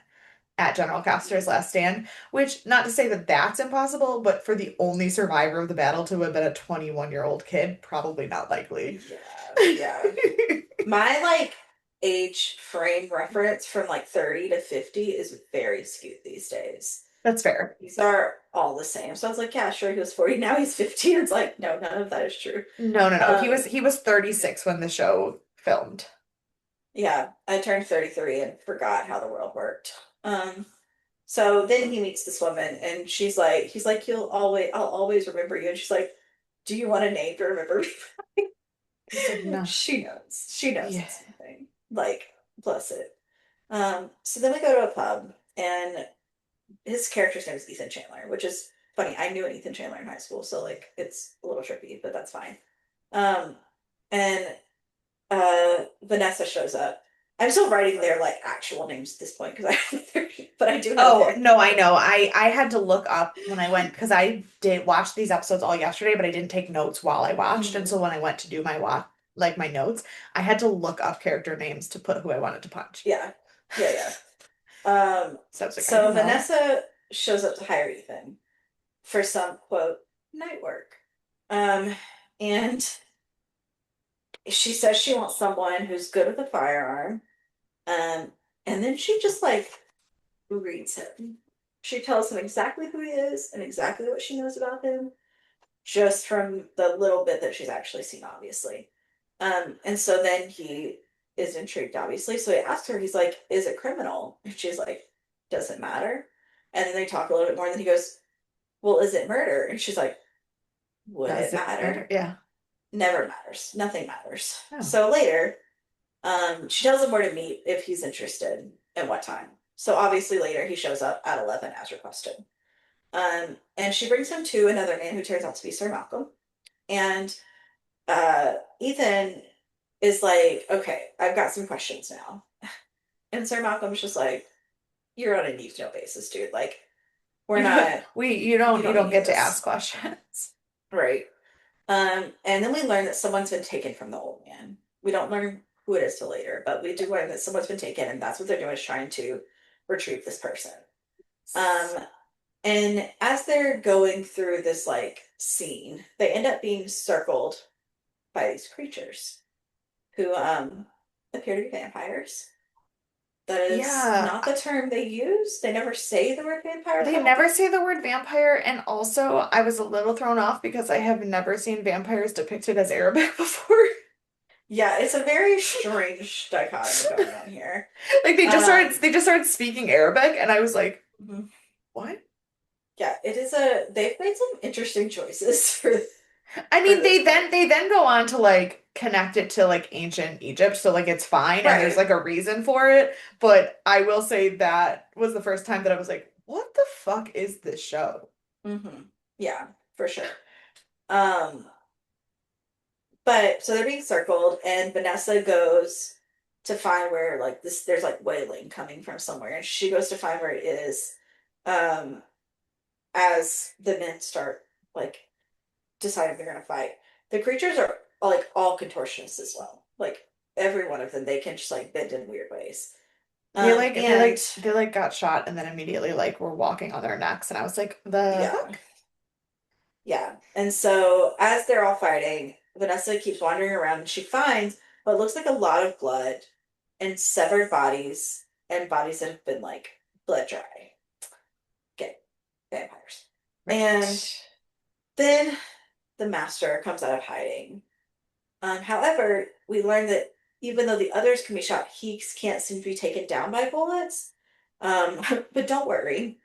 at General Custer's Last Stand, which not to say that that's impossible, but for the only survivor of the battle to have been a 21-year-old kid, probably not likely. Yeah, yeah. My like age frame reference from like 30 to 50 is very skewed these days. That's fair. These are all the same. So I was like, yeah, sure, he was 40, now he's 50. It's like, no, none of that is true. No, no, no. He was Um, he was 36 when the show filmed. yeah, I turned 33 and forgot how the world worked. So then he meets this woman and he's like, I'll always remember you. And she's like, do you want a name to remember me? He's like, no. She knows. She knows Yeah. it's something. Like, bless it. So then we go to a pub, and his character's name is Ethan Chandler, which is funny. I knew an Ethan Chandler in high school, so like it's a little trippy, but that's fine. Um, and Vanessa shows up. I'm still writing their like actual names at this point because but I do know Oh, their no, I know. I had to look up when I went because I did watch these episodes all yesterday, but I didn't take notes while I watched. And Mhm. so when I went to do my watch, like my notes, I had to look up character names to put who I wanted to punch. Yeah, yeah, yeah. So I was like, I So don't know. Vanessa shows up to hire Ethan for some quote night work. Um, and she says she wants someone who's good with a firearm. Um, and then she just like reads him. She tells him exactly who he is and exactly what she knows about him, just from the little bit that she's actually seen, obviously. And so then he is intrigued, obviously. So he asks her, he's like, is it criminal? And she's like, does it matter? And then they talk a little bit more, and then he goes, well, is it murder? And she's like, would it Does it matter? matter? Yeah. Never matters. Nothing matters. Oh. So later, she tells him where to meet if he's interested and what time. So obviously later he shows up at 11 as requested. And she brings him to another man who turns out to be Sir Malcolm. And Ethan is like, okay, I've got some questions now. And Sir Malcolm's just like, you're on a need to know basis, dude. Like, we're You don't not, you you don't you don't don't need get to ask this. questions. Right. And then we learn that someone's been taken from the old man. We don't learn who it is till later, but we do learn that someone's been taken, and that's what they're doing is trying to retrieve this person. Um, and as they're going through this like scene, they end up being circled by these creatures who appear to be vampires. That is Yeah. not the term they use. They never say the word vampires, I They don't never think. say the word vampire, and also I was a little thrown off because I have never seen vampires depicted as Arabic before. Yeah, it's a very strange dichotomy going on here. Like they just started Um, they just started speaking Arabic, and I was like, mhm. what? Yeah, it is they've made some interesting choices I for mean, this book. they then go on to like connect it to like ancient Egypt, so like it's fine and there's Right. like a reason for it. But I will say that was the first time that I was like, what the fuck is this show? Yeah, for sure. Um, but so they're being circled, and Vanessa goes to find where like this there's like wailing coming from somewhere, and she goes to find where it is. Um, as the men start like deciding they're gonna fight. The creatures are like all contortionists as well. Like every one of them, they can just like bend in weird ways. They like they And like they like got shot and then immediately like were walking on their necks, and I was like, the yeah, fuck? yeah. And so as they're all fighting, Vanessa keeps wandering around and she finds what looks like a lot of blood and severed bodies and bodies that have been like blood dry. Get vampires. And Right. then the master comes out of hiding. However, we learn that even though the others can be shot, he can't seem to be taken down by bullets. But don't worry,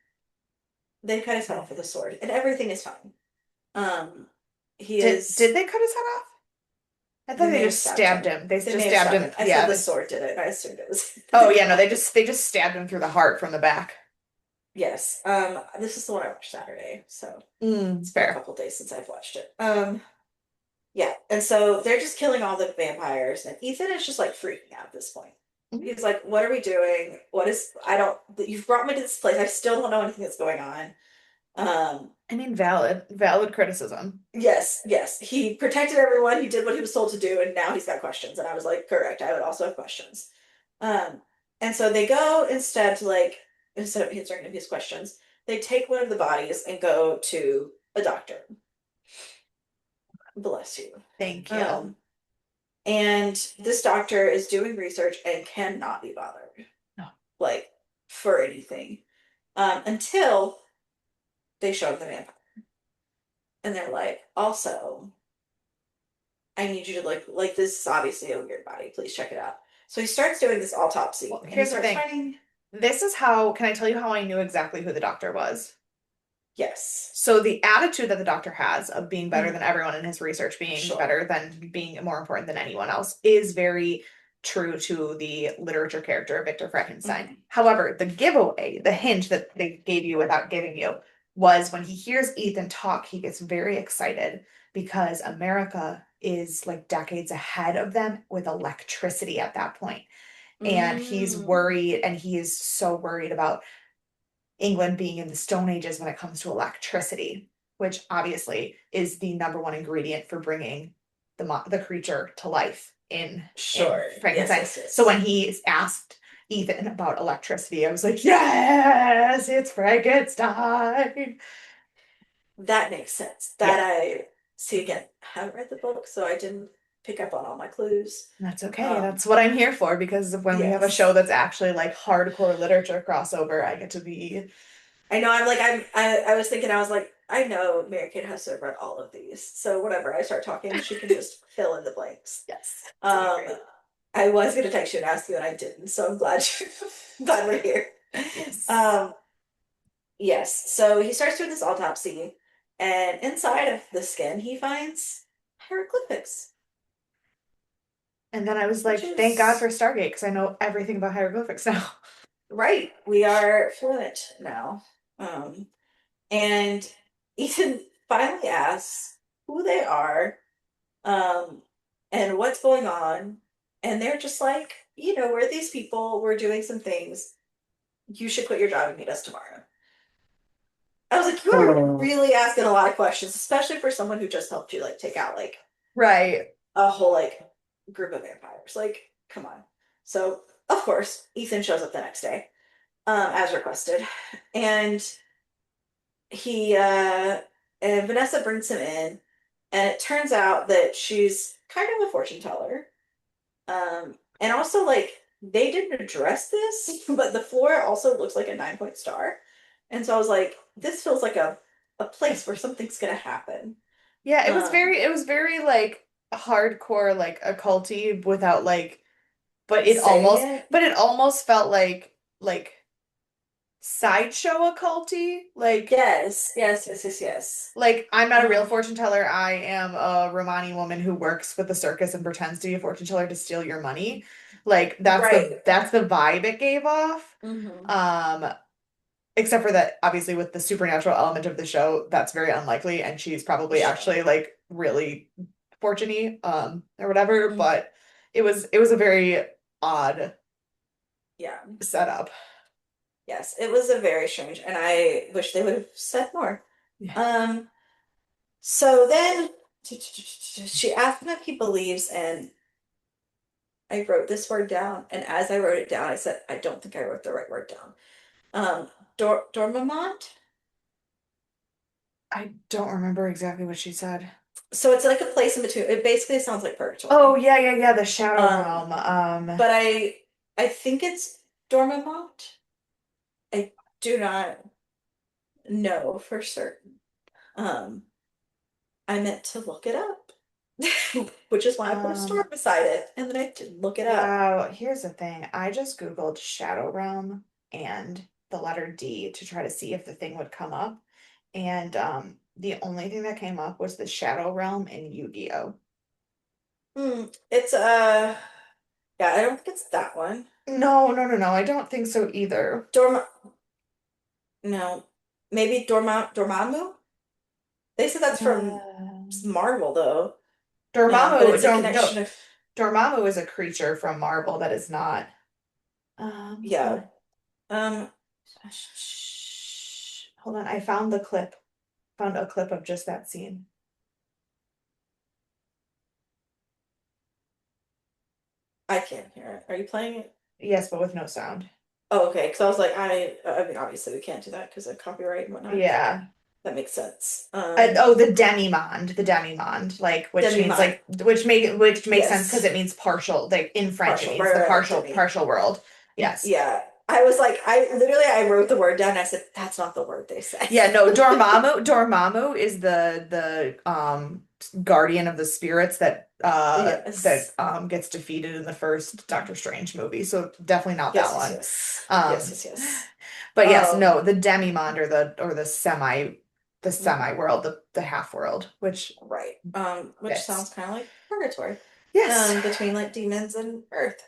they cut his head off with a sword, and everything is fine. Um, he Did is. they cut his head off? I thought They they may have just stabbed stabbed him. him. They They just may have stabbed stabbed him. him. I said Yeah. the sword did it. I assumed it was Oh the yeah, no, gun. they just stabbed him through the heart from the back. Yes. This is the one I watched Saturday, so Mm, it's been a fair. couple days since I've watched it. Yeah, and so they're just killing all the vampires, and Ethan is just like freaking out at this point. Mhm. He's like, "What are we doing? What is? I don't. You've brought me to this place. I still don't know anything that's going on." Um, I mean, valid criticism. yes, yes, he protected everyone. He did what he was told to do, and now he's got questions. And I was like, "Correct. I would also have questions." Um, and so they go instead to like instead of answering his questions, they take one of the bodies and go to a doctor. Bless you. Thank you. Um, And this doctor is doing research and cannot be bothered, No. like, for anything. Until they show him the vampire. And they're like, also, I need you to like this is obviously a weird body. Please check it out. So he starts doing this autopsy Well, and he here's the starts thing. finding, This is how, can I tell you how I knew exactly who the doctor was? yes. So the attitude that the doctor has of being better than Mhm. everyone in his research, being Sure. better than being more important than anyone else, is very true to the literature character of Victor Frankenstein. Mhm. However, the giveaway, the hint that they gave you without giving you, was when he hears Ethan talk, he gets very excited because America is like decades ahead of them with electricity at that point. And he's Mm. worried, and he is so worried about England being in the Stone Ages when it comes to electricity, which obviously is the number one ingredient for bringing the creature to life in Sure. Yes, Frankenstein. yes, So when yes. he asked Ethan about electricity, I was like, yes, it's Frankenstein. That makes sense. That Yeah, I see again. Haven't read the book, so I didn't pick up on all my clues. that's okay. Um, That's what I'm here for because when we have a show yes. that's actually like hardcore literature crossover, I get to be. I know I was thinking I was like, I know Mary Kate has to have read all of these. So whenever I start talking, she can just fill in the blanks. Yes, it's gonna be Um great. I was gonna text you and ask you and I didn't, so I'm glad you glad we're here. Yes. Um yes, so he starts doing this autopsy and inside of the skin he finds hieroglyphics, And then I was which like, thank God for is Stargate because I know everything about hieroglyphics now. right. We are fluent now. And Ethan finally asks who they are, um, and what's going on. And they're just like, we're these people, we're doing some things. You should quit your job and meet us tomorrow. I was like, you are Oh. really asking a lot of questions, especially for someone who just helped you like take out like Right. a whole like group of vampires. Like, come on. So of course, Ethan shows up the next day, as requested. And he and Vanessa brings him in, and it turns out that she's kind of a fortune teller. And also like they didn't address this, but the floor also looks like a 9 point star. And so I was like, this feels like a place where something's gonna happen. Yeah, Um, it was very like hardcore, like occulty without like, saying it. but it almost felt like sideshow occulty. Yes, yes, yes, yes, yes. Like I'm not a real Um, fortune teller. I am a Romani woman who works with the circus and pretends to be a fortune teller to steal your money. Like right. that's the vibe it gave off. Hmm. Um, except for that, obviously, with the supernatural element of the show, that's very unlikely, and she's probably Sure. actually like really fortunate, or whatever. Hmm. But it was a very odd Yeah. setup. Yes, it was a very strange, and I wish they would have said more. Yeah. Um, so then she asked him if he believes, and I wrote this word down, and as I wrote it down, I said, I don't think I wrote the right word down. Dormamant? I don't remember exactly what she said. So it's like a place in between. It basically sounds like Oh purgatory. yeah, yeah, yeah, the Shadow Um, Realm. but I think it's Dormamant. I do not know for certain. Um, I meant to look it up, which is why I put a star um, beside it, and then I didn't look it up. wow, here's the thing. I just Googled Shadow Realm and the letter D to try to see if the thing would come up. And the only thing that came up was the Shadow Realm in Yu-Gi-Oh! It's yeah, I don't think it's that one. No, no, no, no. I don't think so either. Dorm no, maybe Dormammu. They said that's from Um, Marvel though. But Dormammu, it's a Dorm, no, connection of Dormammu is a creature from Marvel that is not. yeah. Hold, Um, hold on. I found the clip. Found a clip of just that scene. I can't hear it. Are you playing it? Yes, but with no sound. Oh, okay. Because I was like, I mean, obviously we can't do that because of copyright and whatnot. Yeah. That makes sense. Oh, the demimond, like which Demi means Mod. like which makes sense because Yes. it means partial. Like in French, it Partial. means Right, the right, right. partial Demi. partial world. Yes. Yeah. I was like, I wrote the word down and I said, that's not the word they say. Yeah, no, Dormammu is the guardian of the spirits that Yes. gets defeated in the first Doctor Strange movie. So definitely not that Yes, yes, one. yes. Yes, Um yes, yes. but yes, Um, no, the demimond or the semi mhm. world, the half world, which Right. Which sounds fits. kind of like purgatory. Yes. Between like demons and earth.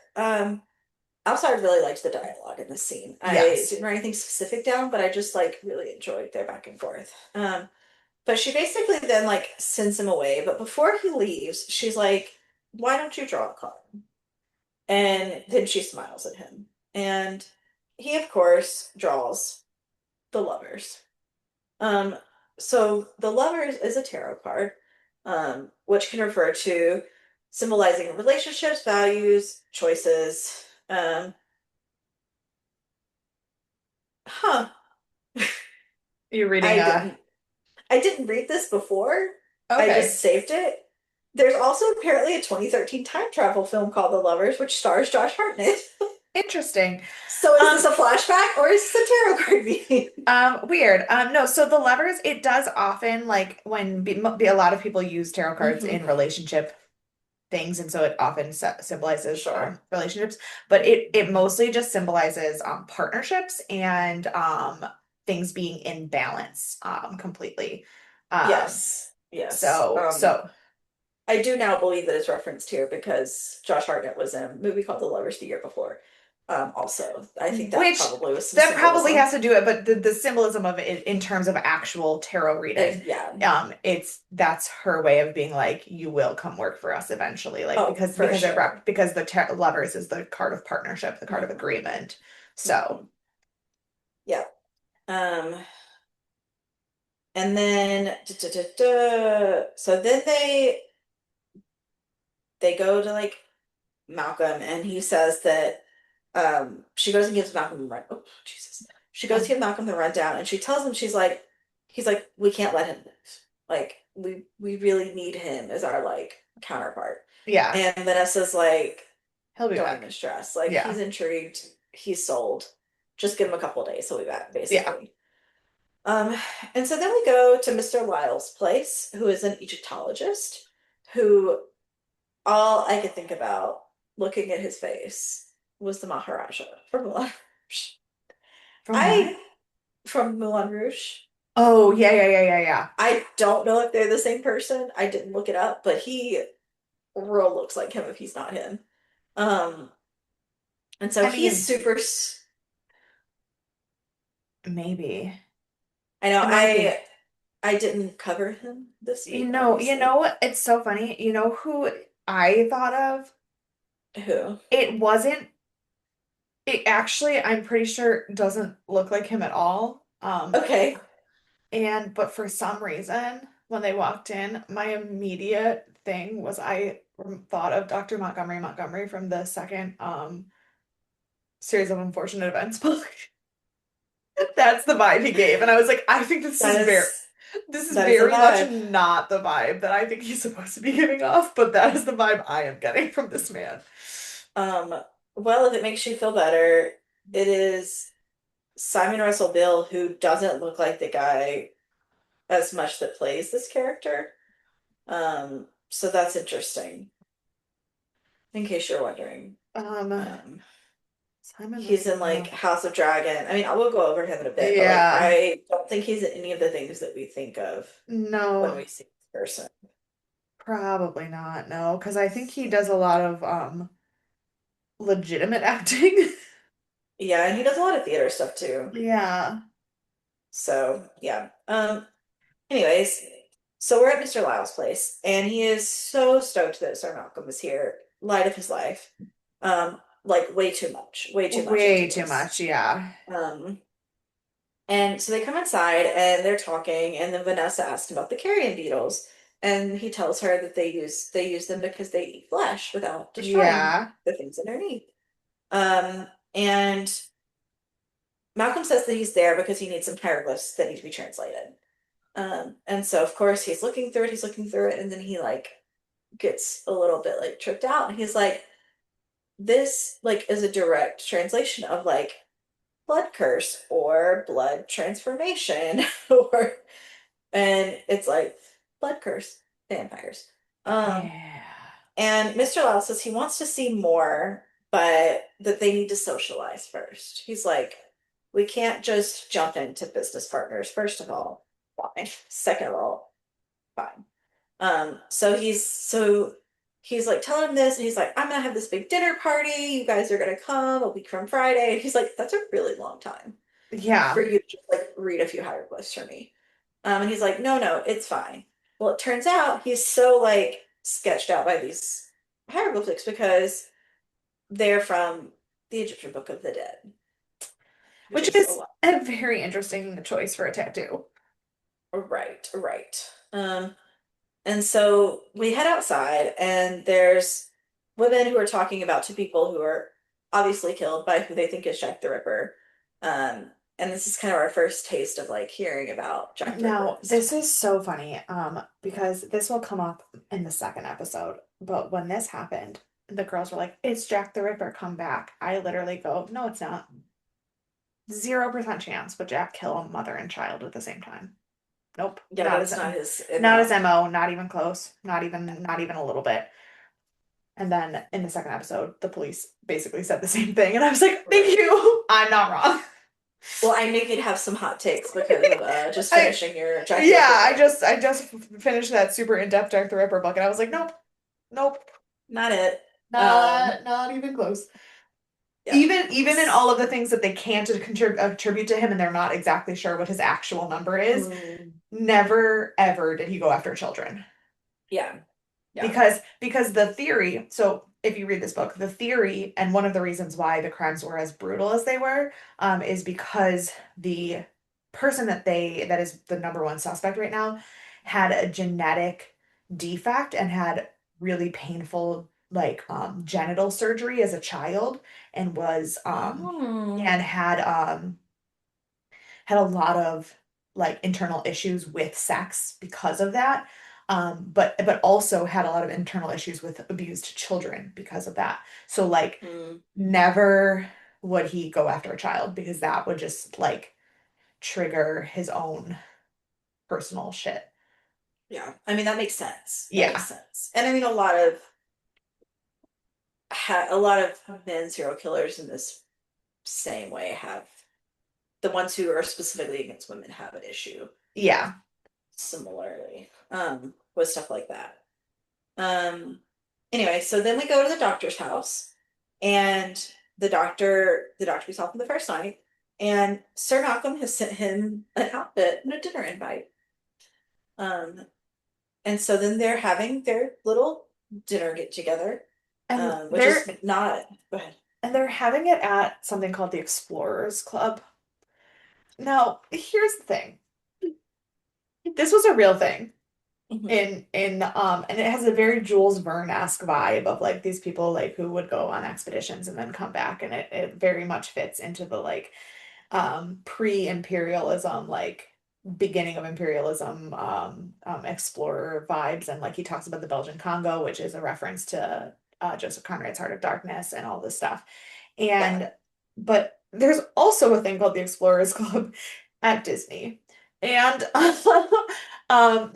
Also, I really liked the dialogue in this scene. I Yes. didn't write anything specific down, but I just like really enjoyed their back and forth. But she basically then like sends him away. But before he leaves, she's like, "Why don't you draw a card?" And then she smiles at him, and he, of course, draws the lovers. Um, so the lovers is a tarot card, which can refer to symbolizing relationships, values, choices. Huh. You're reading I didn't I didn't read this before. I just okay. saved it. There's also apparently a 2013 time travel film called The Lovers, which stars Josh Hartnett. Interesting. So is this Um a flashback or is this a tarot card reading? Weird. No, so the lovers, it does often like when a lot of people use tarot cards Hmm. in relationship things, and so it often symbolizes Sure. relationships, but it mostly just symbolizes partnerships and things being in balance completely. Um, Yes. Yes. so I do now believe that it's referenced here because Josh Hartnett was in a movie called The Lovers the year before. Also, I think that which probably was some that probably symbolism. has to do it, but the symbolism of it in terms of actual tarot reading, Yeah. that's her way of being like, you will come work for us eventually, like Oh, for sure. because the lovers is the card of partnership, the card of Hmm. agreement. So, Hmm. Yeah. Um, and then so then they go to like Malcolm and he says that she goes and gives Malcolm the run. Oh, Jesus. She goes to um, give Malcolm the rundown and she tells him she's like he's like we can't let him live. Like we really need him as our like counterpart. yeah, And Vanessa's like he'll be don't even back. stress. Like he's Yeah, intrigued, he's sold. Just give him a couple days, he'll be back yeah. basically. Um, and so then we go to Mr. Lyle's place, who is an Egyptologist, who all I could think about looking at his face was the Maharaja from Moulin Rouge. From what? I from Moulin Rouge. Oh, yeah. I don't know if they're the same person. I didn't look it up, but he real looks like him if he's not him. Um, and so I he's mean, super. maybe I know it might be. I didn't cover him this week, You obviously. know what? It's so funny. You know who I thought of? Who? It wasn't, it actually, I'm pretty sure doesn't look like him at all. Okay. But for some reason, when they walked in, my immediate thing was I thought of Dr. Montgomery from the second series of unfortunate events book. That's the vibe he gave. And I was like, I think That is this is that is a very much vibe. not the vibe that I think he's supposed to be giving off, but that is the vibe I am getting from this man. Um, well, if it makes you feel better, it is Simon Russell Bill who doesn't look like the guy as much that plays this character. So that's interesting, in case you're wondering. Um, Um, Simon he's Russell in like Bill. House of Dragon. I mean, I will go over him in a bit, but like Yeah. I don't think he's in any of the things that we think of when No, we see this person. probably not. No, because I think he does a lot of legitimate acting. Yeah, and he does a lot of theater stuff too. Yeah. So yeah. Anyways, So we're at Mr. Lyle's place, and he is so stoked that Sir Malcolm is here, light of his life. Like way too much into Way too this. much, yeah. Um, and so they come inside and they're talking, and then Vanessa asks him about the carrion beetles, and he tells her that they use them because they eat flesh without destroying Yeah. the things underneath. And Malcolm says that he's there because he needs some hieroglyphs that need to be translated. And so of course he's looking through it, and then he like gets a little bit like tripped out, and he's like, this like is a direct translation of like blood curse or blood transformation or and it's like blood curse vampires. Um Yeah. and Mr. Lau says he wants to see more, but that they need to socialize first. He's like, we can't just jump into business partners, first of all. Fine. Second of all, fine. So he's like telling him this, and he's like, I'm gonna have this big dinner party. You guys are gonna come a week from Friday. And he's like, that's a really long time for Yeah. you to just like read a few hieroglyphs for me. And he's like, no, no, it's fine. Well, it turns out he's so like sketched out by these hieroglyphics because they're from the Egyptian Book of the Dead, which Which is a is lot. a very interesting choice for a tattoo. Right, right. And so we head outside, and there's women who are talking about two people who are obviously killed by who they think is Jack the Ripper. And this is kind of our first taste of like hearing about Jack the Ripper in Now, this this story. is so funny, because this will come up in the second episode. But when this happened, the girls were like, "It's Jack the Ripper, come back." I literally go, "No, it's not. 0% chance would Jack kill a mother and child at the same time. Nope. Yeah, that's not his Not his MO. MO, not even close. Not even a little bit." And then in the second episode, the police basically said the same thing, and I was like, "Thank Right. you. I'm not wrong." Well, I knew you'd have some hot takes because of just I finishing your Jack the Yeah, Ripper book. I just finished that super in-depth Jack the Ripper book, and I was like, nope, nope, Not it. Um, not even close. yeah. Even in all of the things that they can't attribute to him, and they're not exactly sure what his actual number is, Mm, never ever did he go after children. yeah. Yeah. Because the theory, so if you read this book, the theory and one of the reasons why the crimes were as brutal as they were, is because the person that is the number one suspect right now had a genetic defect and had really painful like genital surgery as a child and was Oh. and had a lot of like internal issues with sex because of that. But also had a lot of internal issues with abused children because of that. So like Mm, never would he go after a child because that would just like trigger his own personal shit. yeah. I mean, that makes sense. That makes Yeah. sense. And I mean, a lot of men serial killers in this same way have the ones who are specifically against women have an issue Yeah. similarly with stuff like that. Um, anyway, so then we go to the doctor's house, and the doctor we saw from the first night, and Sir Malcolm has sent him an outfit and a dinner invite. Um, and so then they're having their little dinner get together, And which is not. Go ahead. they're having it at something called the Explorers Club. Now, here's the thing. This was a real thing. Mhm. In and it has a very Jules Verne-esque vibe of like these people like who would go on expeditions and then come back, and it very much fits into the like pre-imperialism, like beginning of imperialism, explorer vibes. And like he talks about the Belgian Congo, which is a reference to Joseph Conrad's Heart of Darkness and all this stuff. Yeah, And but there's also a thing called the Explorers Club at Disney. And um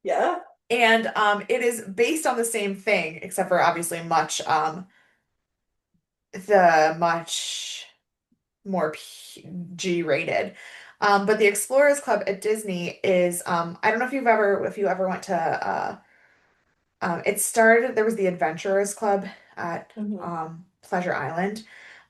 yeah. it is based on the same thing, except for obviously the much more G rated. But the Explorers Club at Disney is I don't know if you ever went to it started there was the Adventurers Club at Hmm. Pleasure Island.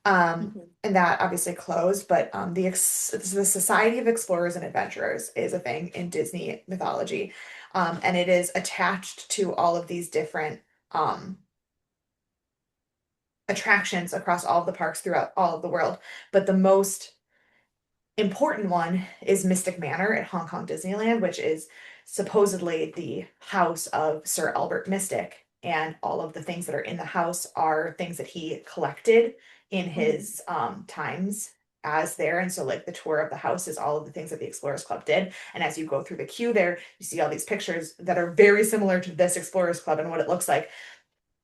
Mhm. And that obviously closed, but the Society of Explorers and Adventurers is a thing in Disney mythology. And it is attached to all of these different um attractions across all of the parks throughout all of the world. But the most important one is Mystic Manor at Hong Kong Disneyland, which is supposedly the house of Sir Albert Mystic. And all of the things that are in the house are things that he collected in Mhm. his times as there. And so, like, the tour of the house is all of the things that the Explorers Club did. And as you go through the queue there, you see all these pictures that are very similar to this Explorers Club and what it looks like,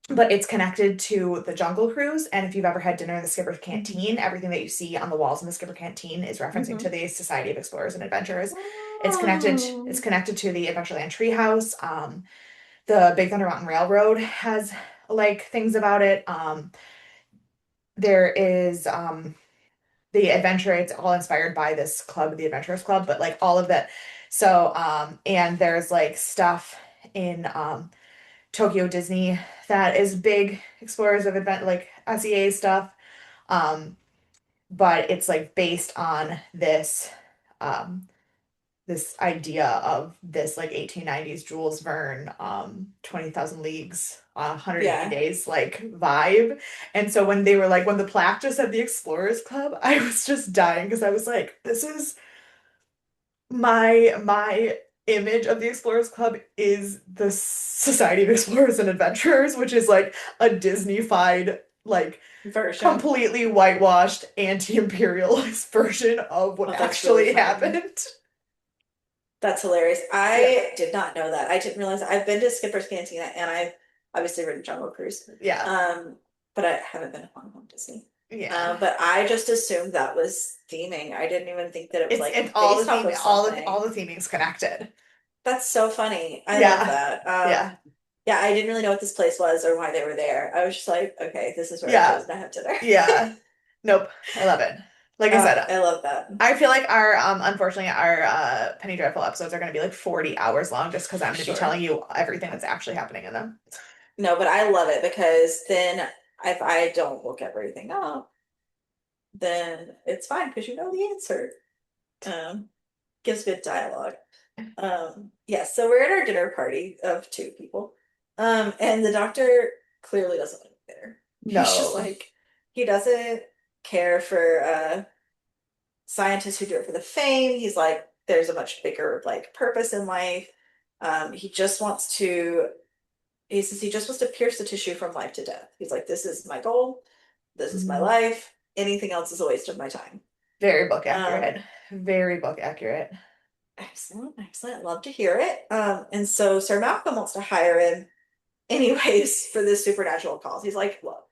but it's connected to the Jungle Cruise. And if you've ever had dinner in the Skipper's Mhm. Canteen, everything that you see on the walls in the Skipper Canteen is referencing to Mhm. the Society of Explorers and Adventurers. It's Oh. connected to the Adventureland Treehouse. The Big Thunder Mountain Railroad has like things about it. There is the adventure, it's all inspired by this club, the Adventurers Club, but like all of that. So, and there's like stuff in Tokyo Disney that is big explorers of advent like SEA stuff. Um, but it's like based on um this idea of this like 1890s Jules Verne 20,000 Leagues 180 Yeah. days like vibe. And so when they were like when the plaque just said the Explorers Club, I was just dying because I was like, this is my image of the Explorers Club is the Society of Explorers and Adventurers, which is like a Disney-fied, like Version. completely whitewashed anti-imperialist version of what Oh, that's really actually funny. happened. That's hilarious. Yeah. I did not know that. I didn't realize I've been to Skipper's Cantina and I've obviously ridden Jungle Cruise. Yeah. Um, but I haven't been to Hong Kong Disney. Yeah. But I just assumed that was theming. I didn't even think that it was like It's all the based off theme, of all something. the theming's connected. That's so funny. I love Yeah. that. Yeah. Yeah, I didn't really know what this place was or why they were there. I was just like, okay, this is where I've Yeah. chosen to have dinner. Yeah. Nope. I love it. Like I said, I love that. I feel like our unfortunately our Penny Dreadful episodes are going to be like 40 hours long just because I'm going to be Sure. telling you everything that's actually happening in them. No, but I love it because then if I don't look everything up, then it's fine because you know the answer. Um, gives good dialogue. Yeah, so we're at our dinner party of two people. And the doctor clearly doesn't want to be there. He's just No. like, he doesn't care for scientists who do it for the fame. He's like, there's a much bigger like purpose in life. He just wants to, he says he just wants to pierce the tissue from life to death. He's like, this is my goal. This is my Mhm. life. Anything else is a waste of my time. Very book Um, accurate. Very book accurate. Excellent, excellent. Love to hear it. And so Sir Malcolm wants to hire him anyways for this supernatural cause. He's like, look,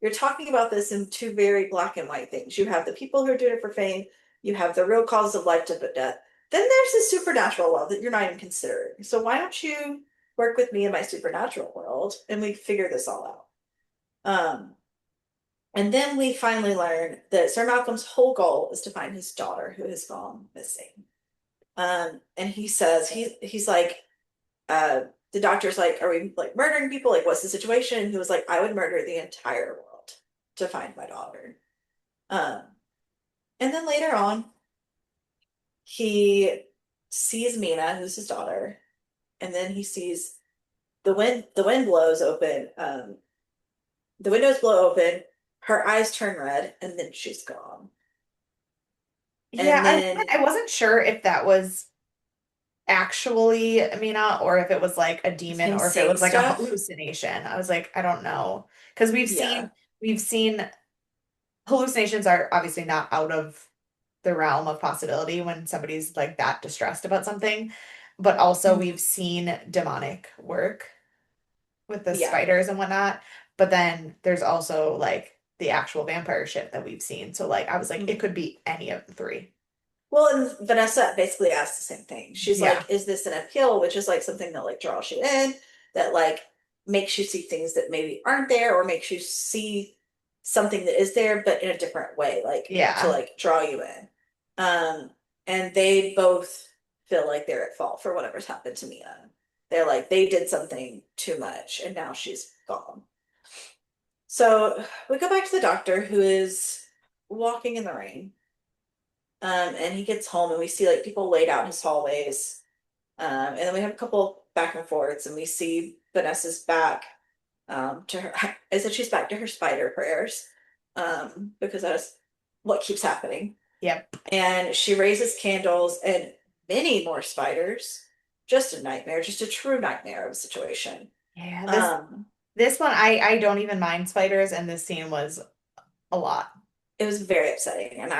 you're talking about this in two very black and white things. You have the people who are doing it for fame, you have the real cause of life to death. Then there's the supernatural world that you're not even considering. So why don't you work with me in my supernatural world and we figure this all out? And then we finally learn that Sir Malcolm's whole goal is to find his daughter who has gone missing. And he says he's like, uh, the doctor's like, are we like murdering people? Like, what's the situation? And he was like, I would murder the entire world to find my daughter. Um, and then later on, he sees Mina, who's his daughter, and then he sees the wind blows open, the windows blow open, her eyes turn red, and then she's gone. Yeah, And then I wasn't sure if that was actually Amina or if it was like a demon him or if it seeing was like a stuff. hallucination. I was like, I don't know. Because Yeah. we've seen hallucinations are obviously not out of the realm of possibility when somebody's like that distressed about something. But also we've Mhm. seen demonic work with the Yeah. spiders and whatnot. But then there's also like the actual vampire shit that we've seen. So like I was like, it Mhm. could be any of the three. Well, and Vanessa basically asked the same thing. She's Yeah. like, is this an appeal? Which is like something that like draws you in, that like makes you see things that maybe aren't there, or makes you see something that is there, but in a different way, like to Yeah. like draw you in. Um, and they both feel like they're at fault for whatever's happened to Mia. They're like, they did something too much, and now she's gone. So we go back to the doctor who is walking in the rain. And he gets home and we see like people laid out in his hallways. And then we have a couple back and forths and we see Vanessa's back to her. I said she's back to her spider prayers because that's what keeps happening. Yep. And she raises candles and many more spiders. Just a nightmare, just a true nightmare of a situation. Yeah, this Um, this one I don't even mind spiders, and this scene was a lot. it was very upsetting and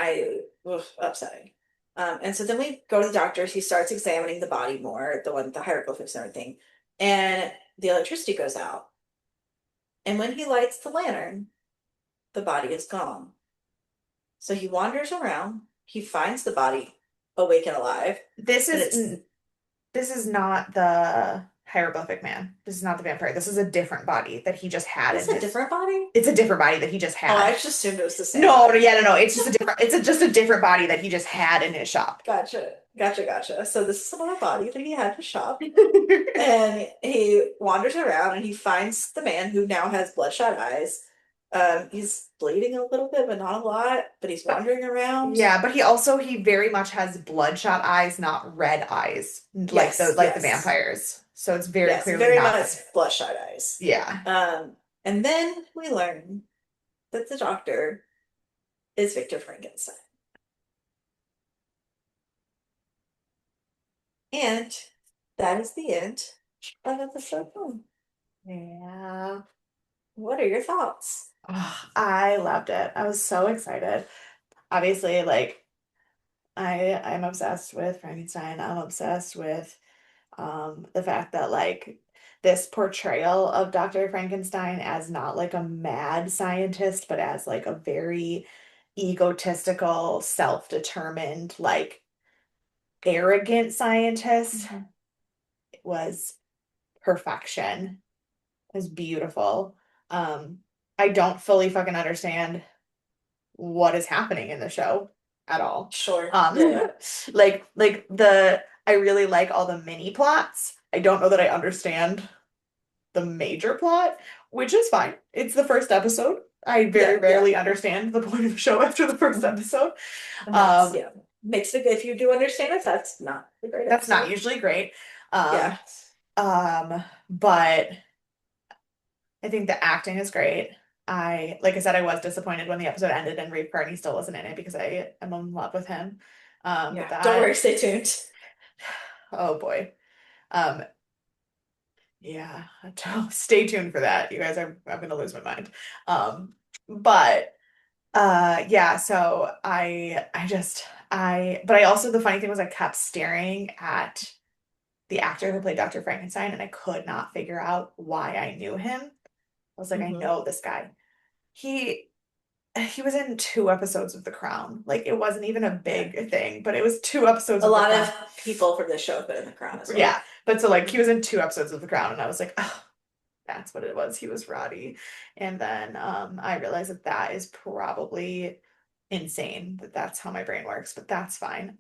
upsetting. And so then we go to the doctor. He starts examining the body more, the one, the hieroglyphics and everything. And the electricity goes out. And when he lights the lantern, the body is gone. So he wanders around. He finds the body awake and alive. This And is it's this is not the hieroglyphic man. This is not the vampire. This is a different body that he just had it's in a his. different body. It's a different body that he just Oh, I had. just assumed it was the same No, no, body. yeah, no, no. It's just a different. Just a different body that he just had in his shop. Gotcha. Gotcha, gotcha. So this is another body that he had to shop. And he wanders around and he finds the man who now has bloodshot eyes. He's bleeding a little bit, but not a lot. But he's But wandering around. yeah, but he very much has bloodshot eyes, not red eyes, Yes, like the yes, vampires. So it's very yes, clearly very not much the. bloodshot eyes. Yeah. And then we learn that the doctor is Victor Frankenstein. And that is the end of episode one. Yeah. What are your thoughts? Oh, I loved it. I was so excited. Obviously, like I'm obsessed with Frankenstein. I'm obsessed with the fact that like this portrayal of Dr. Frankenstein as not like a mad scientist, but as like a very egotistical, self-determined, like arrogant scientist Mhm. was perfection. It was beautiful. Um, I don't fully fucking understand what is happening in the show at all. Sure. Yeah, Um, yeah. like I really like all the mini plots. I don't know that I understand the major plot, which is fine. It's the first episode. I very Yeah, yeah. rarely understand the point of the show after the first episode. And that's, Um, yeah, makes it, if you do understand it, that's not a great that's not episode. usually great. Yeah. Um, but I think the acting is great. Like I said, I was disappointed when the episode ended and Reeve Carney still wasn't in it because I am in love with him. But Yeah. Don't worry, that, stay tuned. oh boy. Um, yeah, stay tuned for that. You guys are, I'm gonna lose my mind. But yeah, so but I also, the funny thing was I kept staring at the actor who played Dr. Frankenstein and I could not figure out why I knew him. I was like, I Hmm. know this guy. He he was in 2 episodes of The Crown. Like it wasn't even a Yeah. big thing, but it was 2 episodes A of The lot Crown. of people from this show have been in the crown as Yeah, well. but so like he was in 2 episodes of The Crown, and I was like, oh, that's what it was. He was Roddy, and then I realized that that is probably insane that that's how my brain works, but that's fine.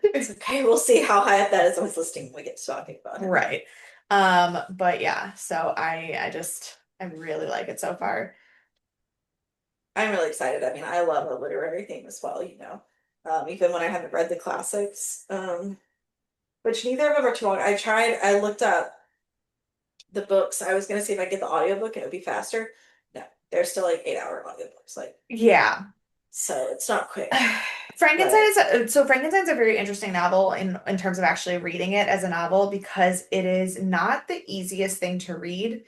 It's okay. We'll see how high up that is on this listing when we get to talking about him. Right. But yeah, so I really like it so far. I'm really excited. I mean, I love a literary theme as well, even when I haven't read the classics, which neither of them are too long. I looked up the books. I was going to see if I could get the audiobook and it would be faster. No, they're still like 8-hour audiobooks. Like, Yeah. so it's not quick, Frankenstein but so Frankenstein's a very interesting novel in terms of actually reading it as a novel because it is not the easiest thing to read.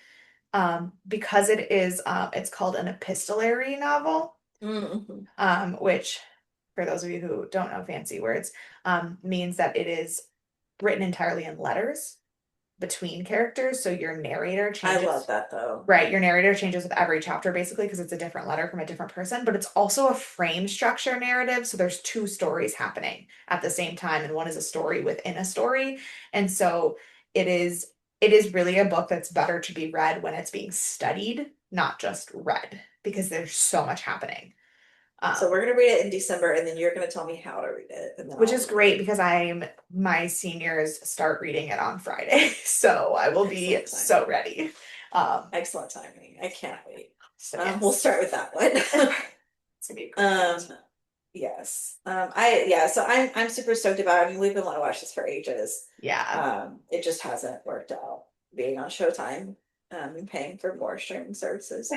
Because it is it's called an epistolary novel, mhm. which for those of you who don't know fancy words, means that it is written entirely in letters between characters. So your narrator I love changes. that though. Right, your narrator changes with every chapter basically because it's a different letter from a different person, but it's also a frame structure narrative. So there's two stories happening at the same time, and one is a story within a story. And so it is it is really a book that's better to be read when it's being studied, not just read, because there's so much happening. So Um, we're gonna read it in December, and then you're gonna tell me how to read it, and then which I'll is read great it. because my seniors start reading it on Friday. So I will be Excellent so timing. ready. Excellent timing. I can't wait. So We'll yes. start with that one. It's gonna be a great Um, date. yes. Yeah, so I'm super stoked about it. I mean, we've been wanting to watch this for ages. Yeah. It just hasn't worked out being on Showtime, and paying for more streaming services.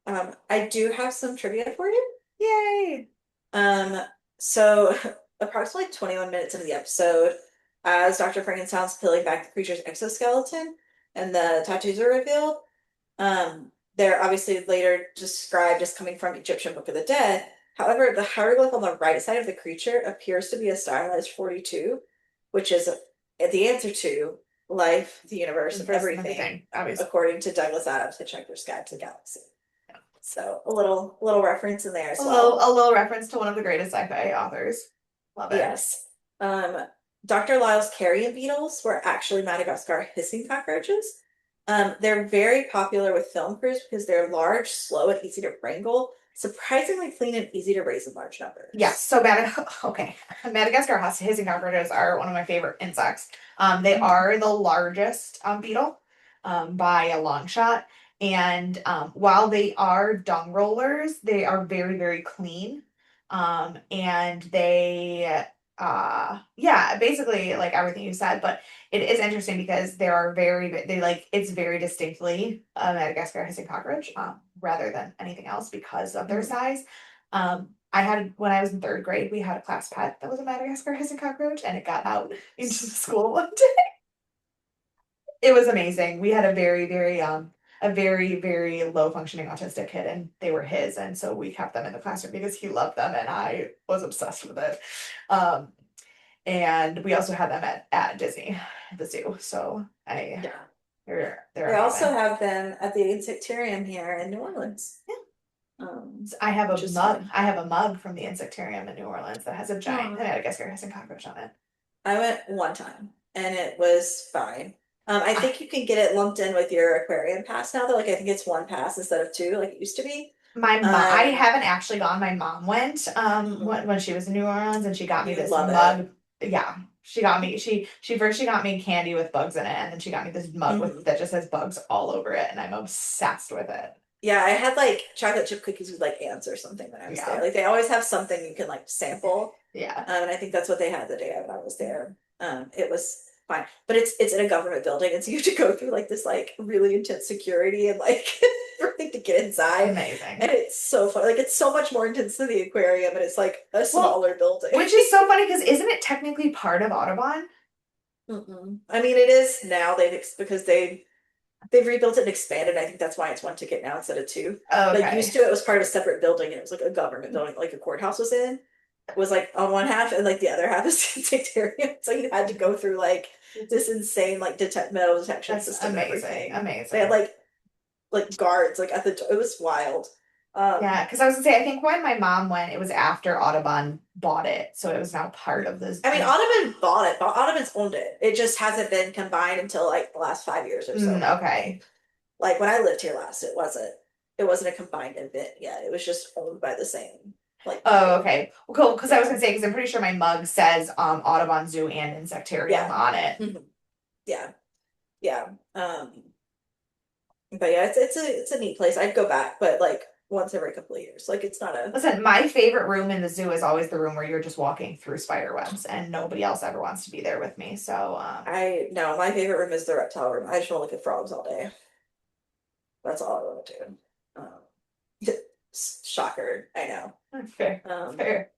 I do have some trivia for you. Yay. Um, so approximately 21 minutes into the episode, as Dr. Frankenstein's peeling back the creature's exoskeleton and the tattoos are revealed, they're obviously later described as coming from Egyptian Book of the Dead. However, the hieroglyph on the right side of the creature appears to be a stylized 42, which is the answer to life, the universe, and Universe and everything, everything, obviously. according to Douglas Adams' Hitchhiker's Guide to the Galaxy. So a little reference in there as well. A little reference to one of the greatest sci-fi authors. Love it. Yes. Um, Dr. Lyle's carrion beetles were actually Madagascar hissing cockroaches. They're very popular with film crews because they're large, slow, and easy to wrangle, surprisingly clean and easy to raise in large Yes, numbers. so okay. Madagascar hissing cockroaches are one of my favorite insects. They Mhm. are the largest beetle by a long shot. And while they are dung rollers, they are very, very clean. And they, yeah, basically like everything you said, but it is interesting because they like, it's very distinctly a Madagascar hissing cockroach rather than anything else because of their Mhm. size. I had when I was in third grade, we had a class pet that was a Madagascar hissing cockroach, and it got out into the school one day. It was amazing. We had a very, very low functioning autistic kid, and they were his, and so we kept them in the classroom because he loved them, and I was obsessed with it. Um, and we also had them at Disney, the zoo. So Yeah. they're They also amazing. have them at the Insectarium here in New Orleans, I have which a is mug. fun. I have a mug from the Insectarium in New Orleans that has a giant Oh, Madagascar hissing cockroach on it. I went one time and it was fine. I Ah, think you can get it lumped in with your aquarium pass now, though. Like I think it's one pass instead of two, like it used to be. my mom, I Um, haven't actually gone. My mom went mhm. when she was in New Orleans and she got me You'd this love it. mug. Yeah, she got me she got me candy with bugs in it and then she got me this mug with Hmm. that just has bugs all over it and I'm obsessed with it. Yeah, I had like chocolate chip cookies with like ants or something when I was there. Yeah. Like they always have something you can like sample. Yeah. And I think that's what they had the day I was there. It was fine, but it's in a government building, and so you have to go through like this like really intense security and like everything to get inside. And Amazing. it's so fun. Like it's so much more intense than the aquarium, and it's like a Well, smaller building. which is so funny because isn't it technically part of Audubon? Mm-mm. I mean, it is now. Because they've rebuilt it and expanded. I think that's why it's one ticket now instead of two. Like used Okay. to, it was part of a separate building, and it was like a government building, like a courthouse was in. Was like on one half, and like the other half is sectarian. So you had to go through like this insane like metal detection That's system and amazing. everything. They had Amazing. like guards like at the it was wild. Yeah, because I was gonna say, I think when my mom went, it was after Audubon bought it, so it was now part of this. I mean, Audubon bought it, but Audubon's owned it. It just hasn't been combined until like the last 5 years or so. Okay. Like when I lived here last, it wasn't a combined event yet. It was just owned by the same like Oh, people. okay. Well, cool. Because I was Yeah. gonna say, because I'm pretty sure my mug says Audubon Zoo and Insectarium Yeah. on it. Mhm. Yeah. Yeah. But yeah, it's a neat place. I'd go back, but like once every couple of years. Like it's not a Listen, my favorite room in the zoo is always the room where you're just walking through spider webs, and nobody else ever wants to be there with me. So, I no, my favorite room is the reptile room. I just want to look at frogs all day. That's all I want to do. Shocker, I know. fair, Um, fair.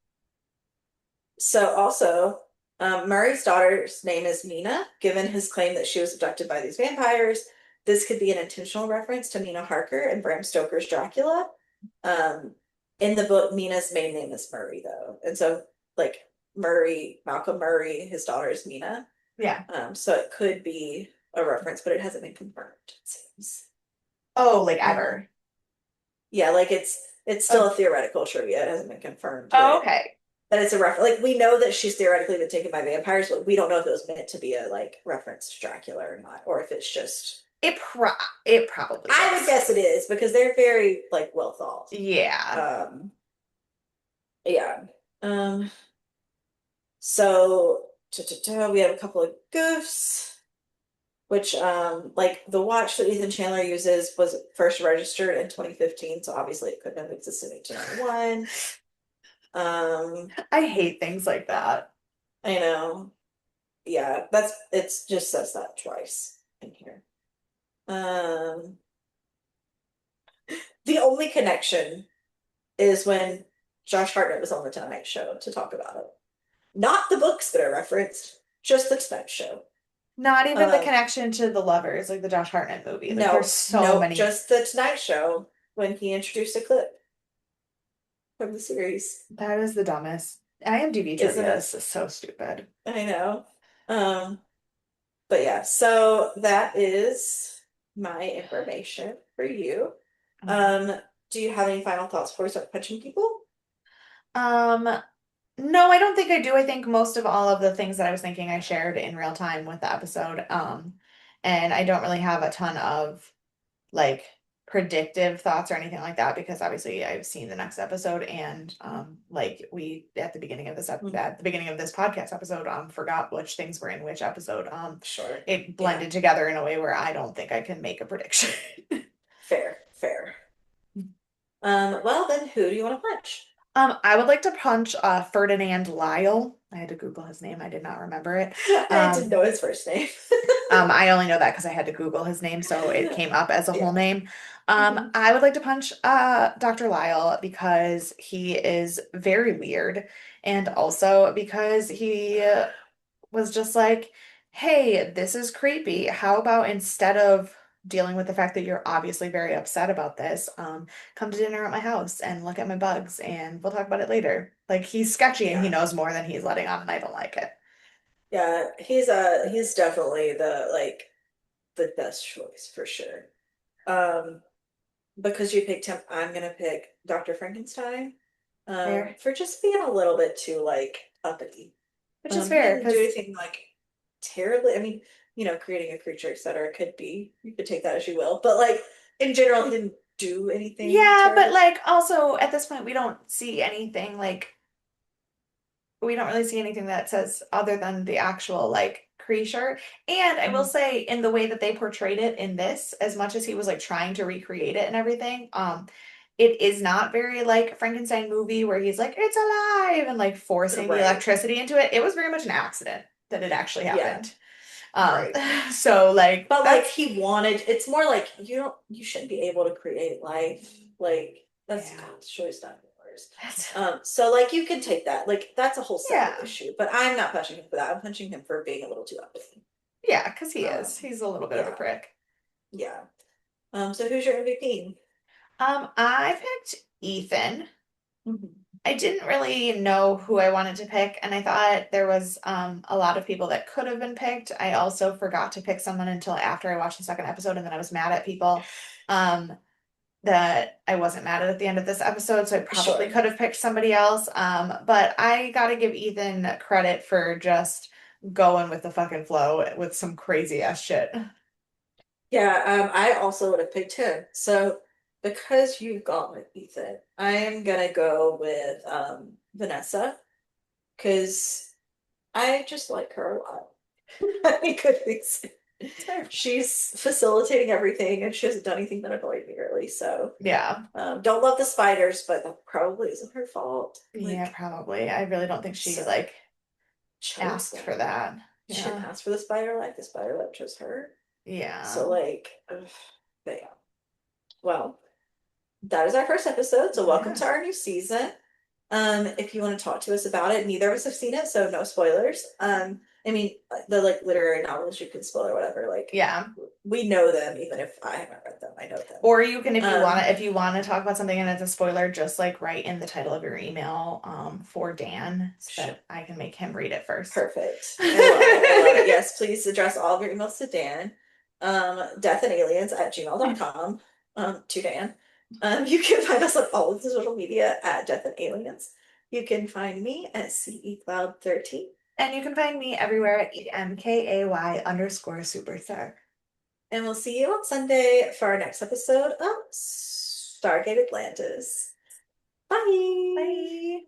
so also, Murray's daughter's name is Mina, given his claim that she was abducted by these vampires. This could be an intentional reference to Mina Harker and Bram Stoker's Dracula. Um, in the book, Mina's main name is Murray, though. And so, like, Malcolm Murray, his daughter is Mina. Yeah. So it could be a reference, but it hasn't been confirmed, it seems. Oh, like Um, ever. yeah, like it's still Oh, a theoretical trivia. It hasn't been confirmed oh, okay. that it's a reference. Like we know that she's theoretically been taken by vampires, but we don't know if it was meant to be a like reference to Dracula or not, or if it's just. It pro it probably I would is. guess it is because they're very like well thought. Yeah. Um, yeah. Um, so we have a couple of goofs. which like the watch that Ethan Chandler uses was first registered in 2015, so obviously it couldn't have existed in 2001. I hate things like that. I know. Yeah, that's it's just says that twice in here. Um, the only connection is when Josh Hartnett was on the Tonight Show to talk about it. Not the books that are referenced, just the Tonight Show. Not even the Um, connection to The Lovers, like the Josh Hartnett movie. Like there's no, so no, many. just the Tonight Show when he introduced a clip from the series. That is the dumbest. IMDb Isn't trivia it? is so stupid. I know. Um, but yeah, so that is my information for you. Mhm. Um, do you have any final thoughts before we start punching people? Um, no, I don't think I do. I think most of all of the things that I was thinking I shared in real time with the episode. And I don't really have a ton of like predictive thoughts or anything like that because obviously I've seen the next episode and like we at the beginning of Mhm. at the beginning of this podcast episode forgot which things were in which episode. Sure. It Yeah. blended together in a way where I don't think I can make a prediction. Fair, fair. Well then, who do you want to punch? I would like to punch Ferdinand Lyle. I had to Google his name. I did not remember it. I didn't Um, know his first name. I only know that because I had to Google his name, so it came up as a whole Yeah. name. Mhm. I would like to punch Dr. Lyle because he is very weird, and also because he was just like, "Hey, this is creepy. How about instead of dealing with the fact that you're obviously very upset about this, come to dinner at my house and look at my bugs, and we'll talk about it later." Like he's sketchy and he Yeah. knows more than he's letting on, and I don't like it. Yeah, he's definitely the like the best choice for sure. Um, because you picked him, I'm gonna pick Dr. Frankenstein. Fair. For just being a little bit too like uppity. Which is He fair, didn't do because anything like terribly. I mean, creating a creature, etc. could be. You could take that as you will, but like in general, he didn't do anything yeah, but terrible. like also at this point we don't see anything like we don't really see anything that says other than the actual like creature. And I will Mhm. say in the way that they portrayed it in this, as much as he was like trying to recreate it and everything, it is not very like Frankenstein movie where he's like, it's alive and like forcing the Right. electricity into it. It was very much an accident that it actually Yeah. happened. Um, Right. so like But like that's he wanted, it's more like you shouldn't be able to create life. Like that's yeah. God's choice, not yours. That's So like you can take that. Like that's a whole separate yeah. issue. But I'm not punching him for that. I'm punching him for being a little too uppity. Yeah, because he is. Um, He's a little bit of a yeah, prick. yeah. So who's your MVP? I picked Ethan. Mhm. I didn't really know who I wanted to pick, and I thought there was a lot of people that could have been picked. I also forgot to pick someone until after I watched the second episode, and then I was mad at people that I wasn't mad at the end of this episode, so I probably Sure. could have picked somebody else. But I gotta give Ethan credit for just going with the fucking flow with some crazy ass shit. Yeah, I also would have picked him. So because you've gone with Ethan, I am gonna go with Vanessa because I just like her a lot. I could think It's fair. she's facilitating everything and she hasn't done anything that annoyed me really. So Yeah. don't love the spiders, but that probably isn't her fault. Yeah, Like, probably. I really don't think she so like chose asked for them. that. She didn't Yeah. ask for the spider life, the spider life chose her. Yeah. So like, ugh, but yeah. Well, that is our first episode. So welcome to Yeah. our new season. If you want to talk to us about it, neither of us have seen it, so no spoilers. I mean, the like literary novels you can spoil or whatever. Like Yeah. we know them, even if I haven't read them. I know them. Or you can, Um, if you want to talk about something and it's a spoiler, just like write in the title of your email, for Dan so sh- that I can make him read it first. Perfect. I love it. I love it. Yes, please address all of your emails to Dan. Deathandaliens@gmail.com. To Dan. You can find us on all of the social media at Death and Aliens. You can find me at CE Cloud 13. And you can find me everywhere at MKAY_superstar. And we'll see you on Sunday for our next episode of Stargate Atlantis. Bye. Bye.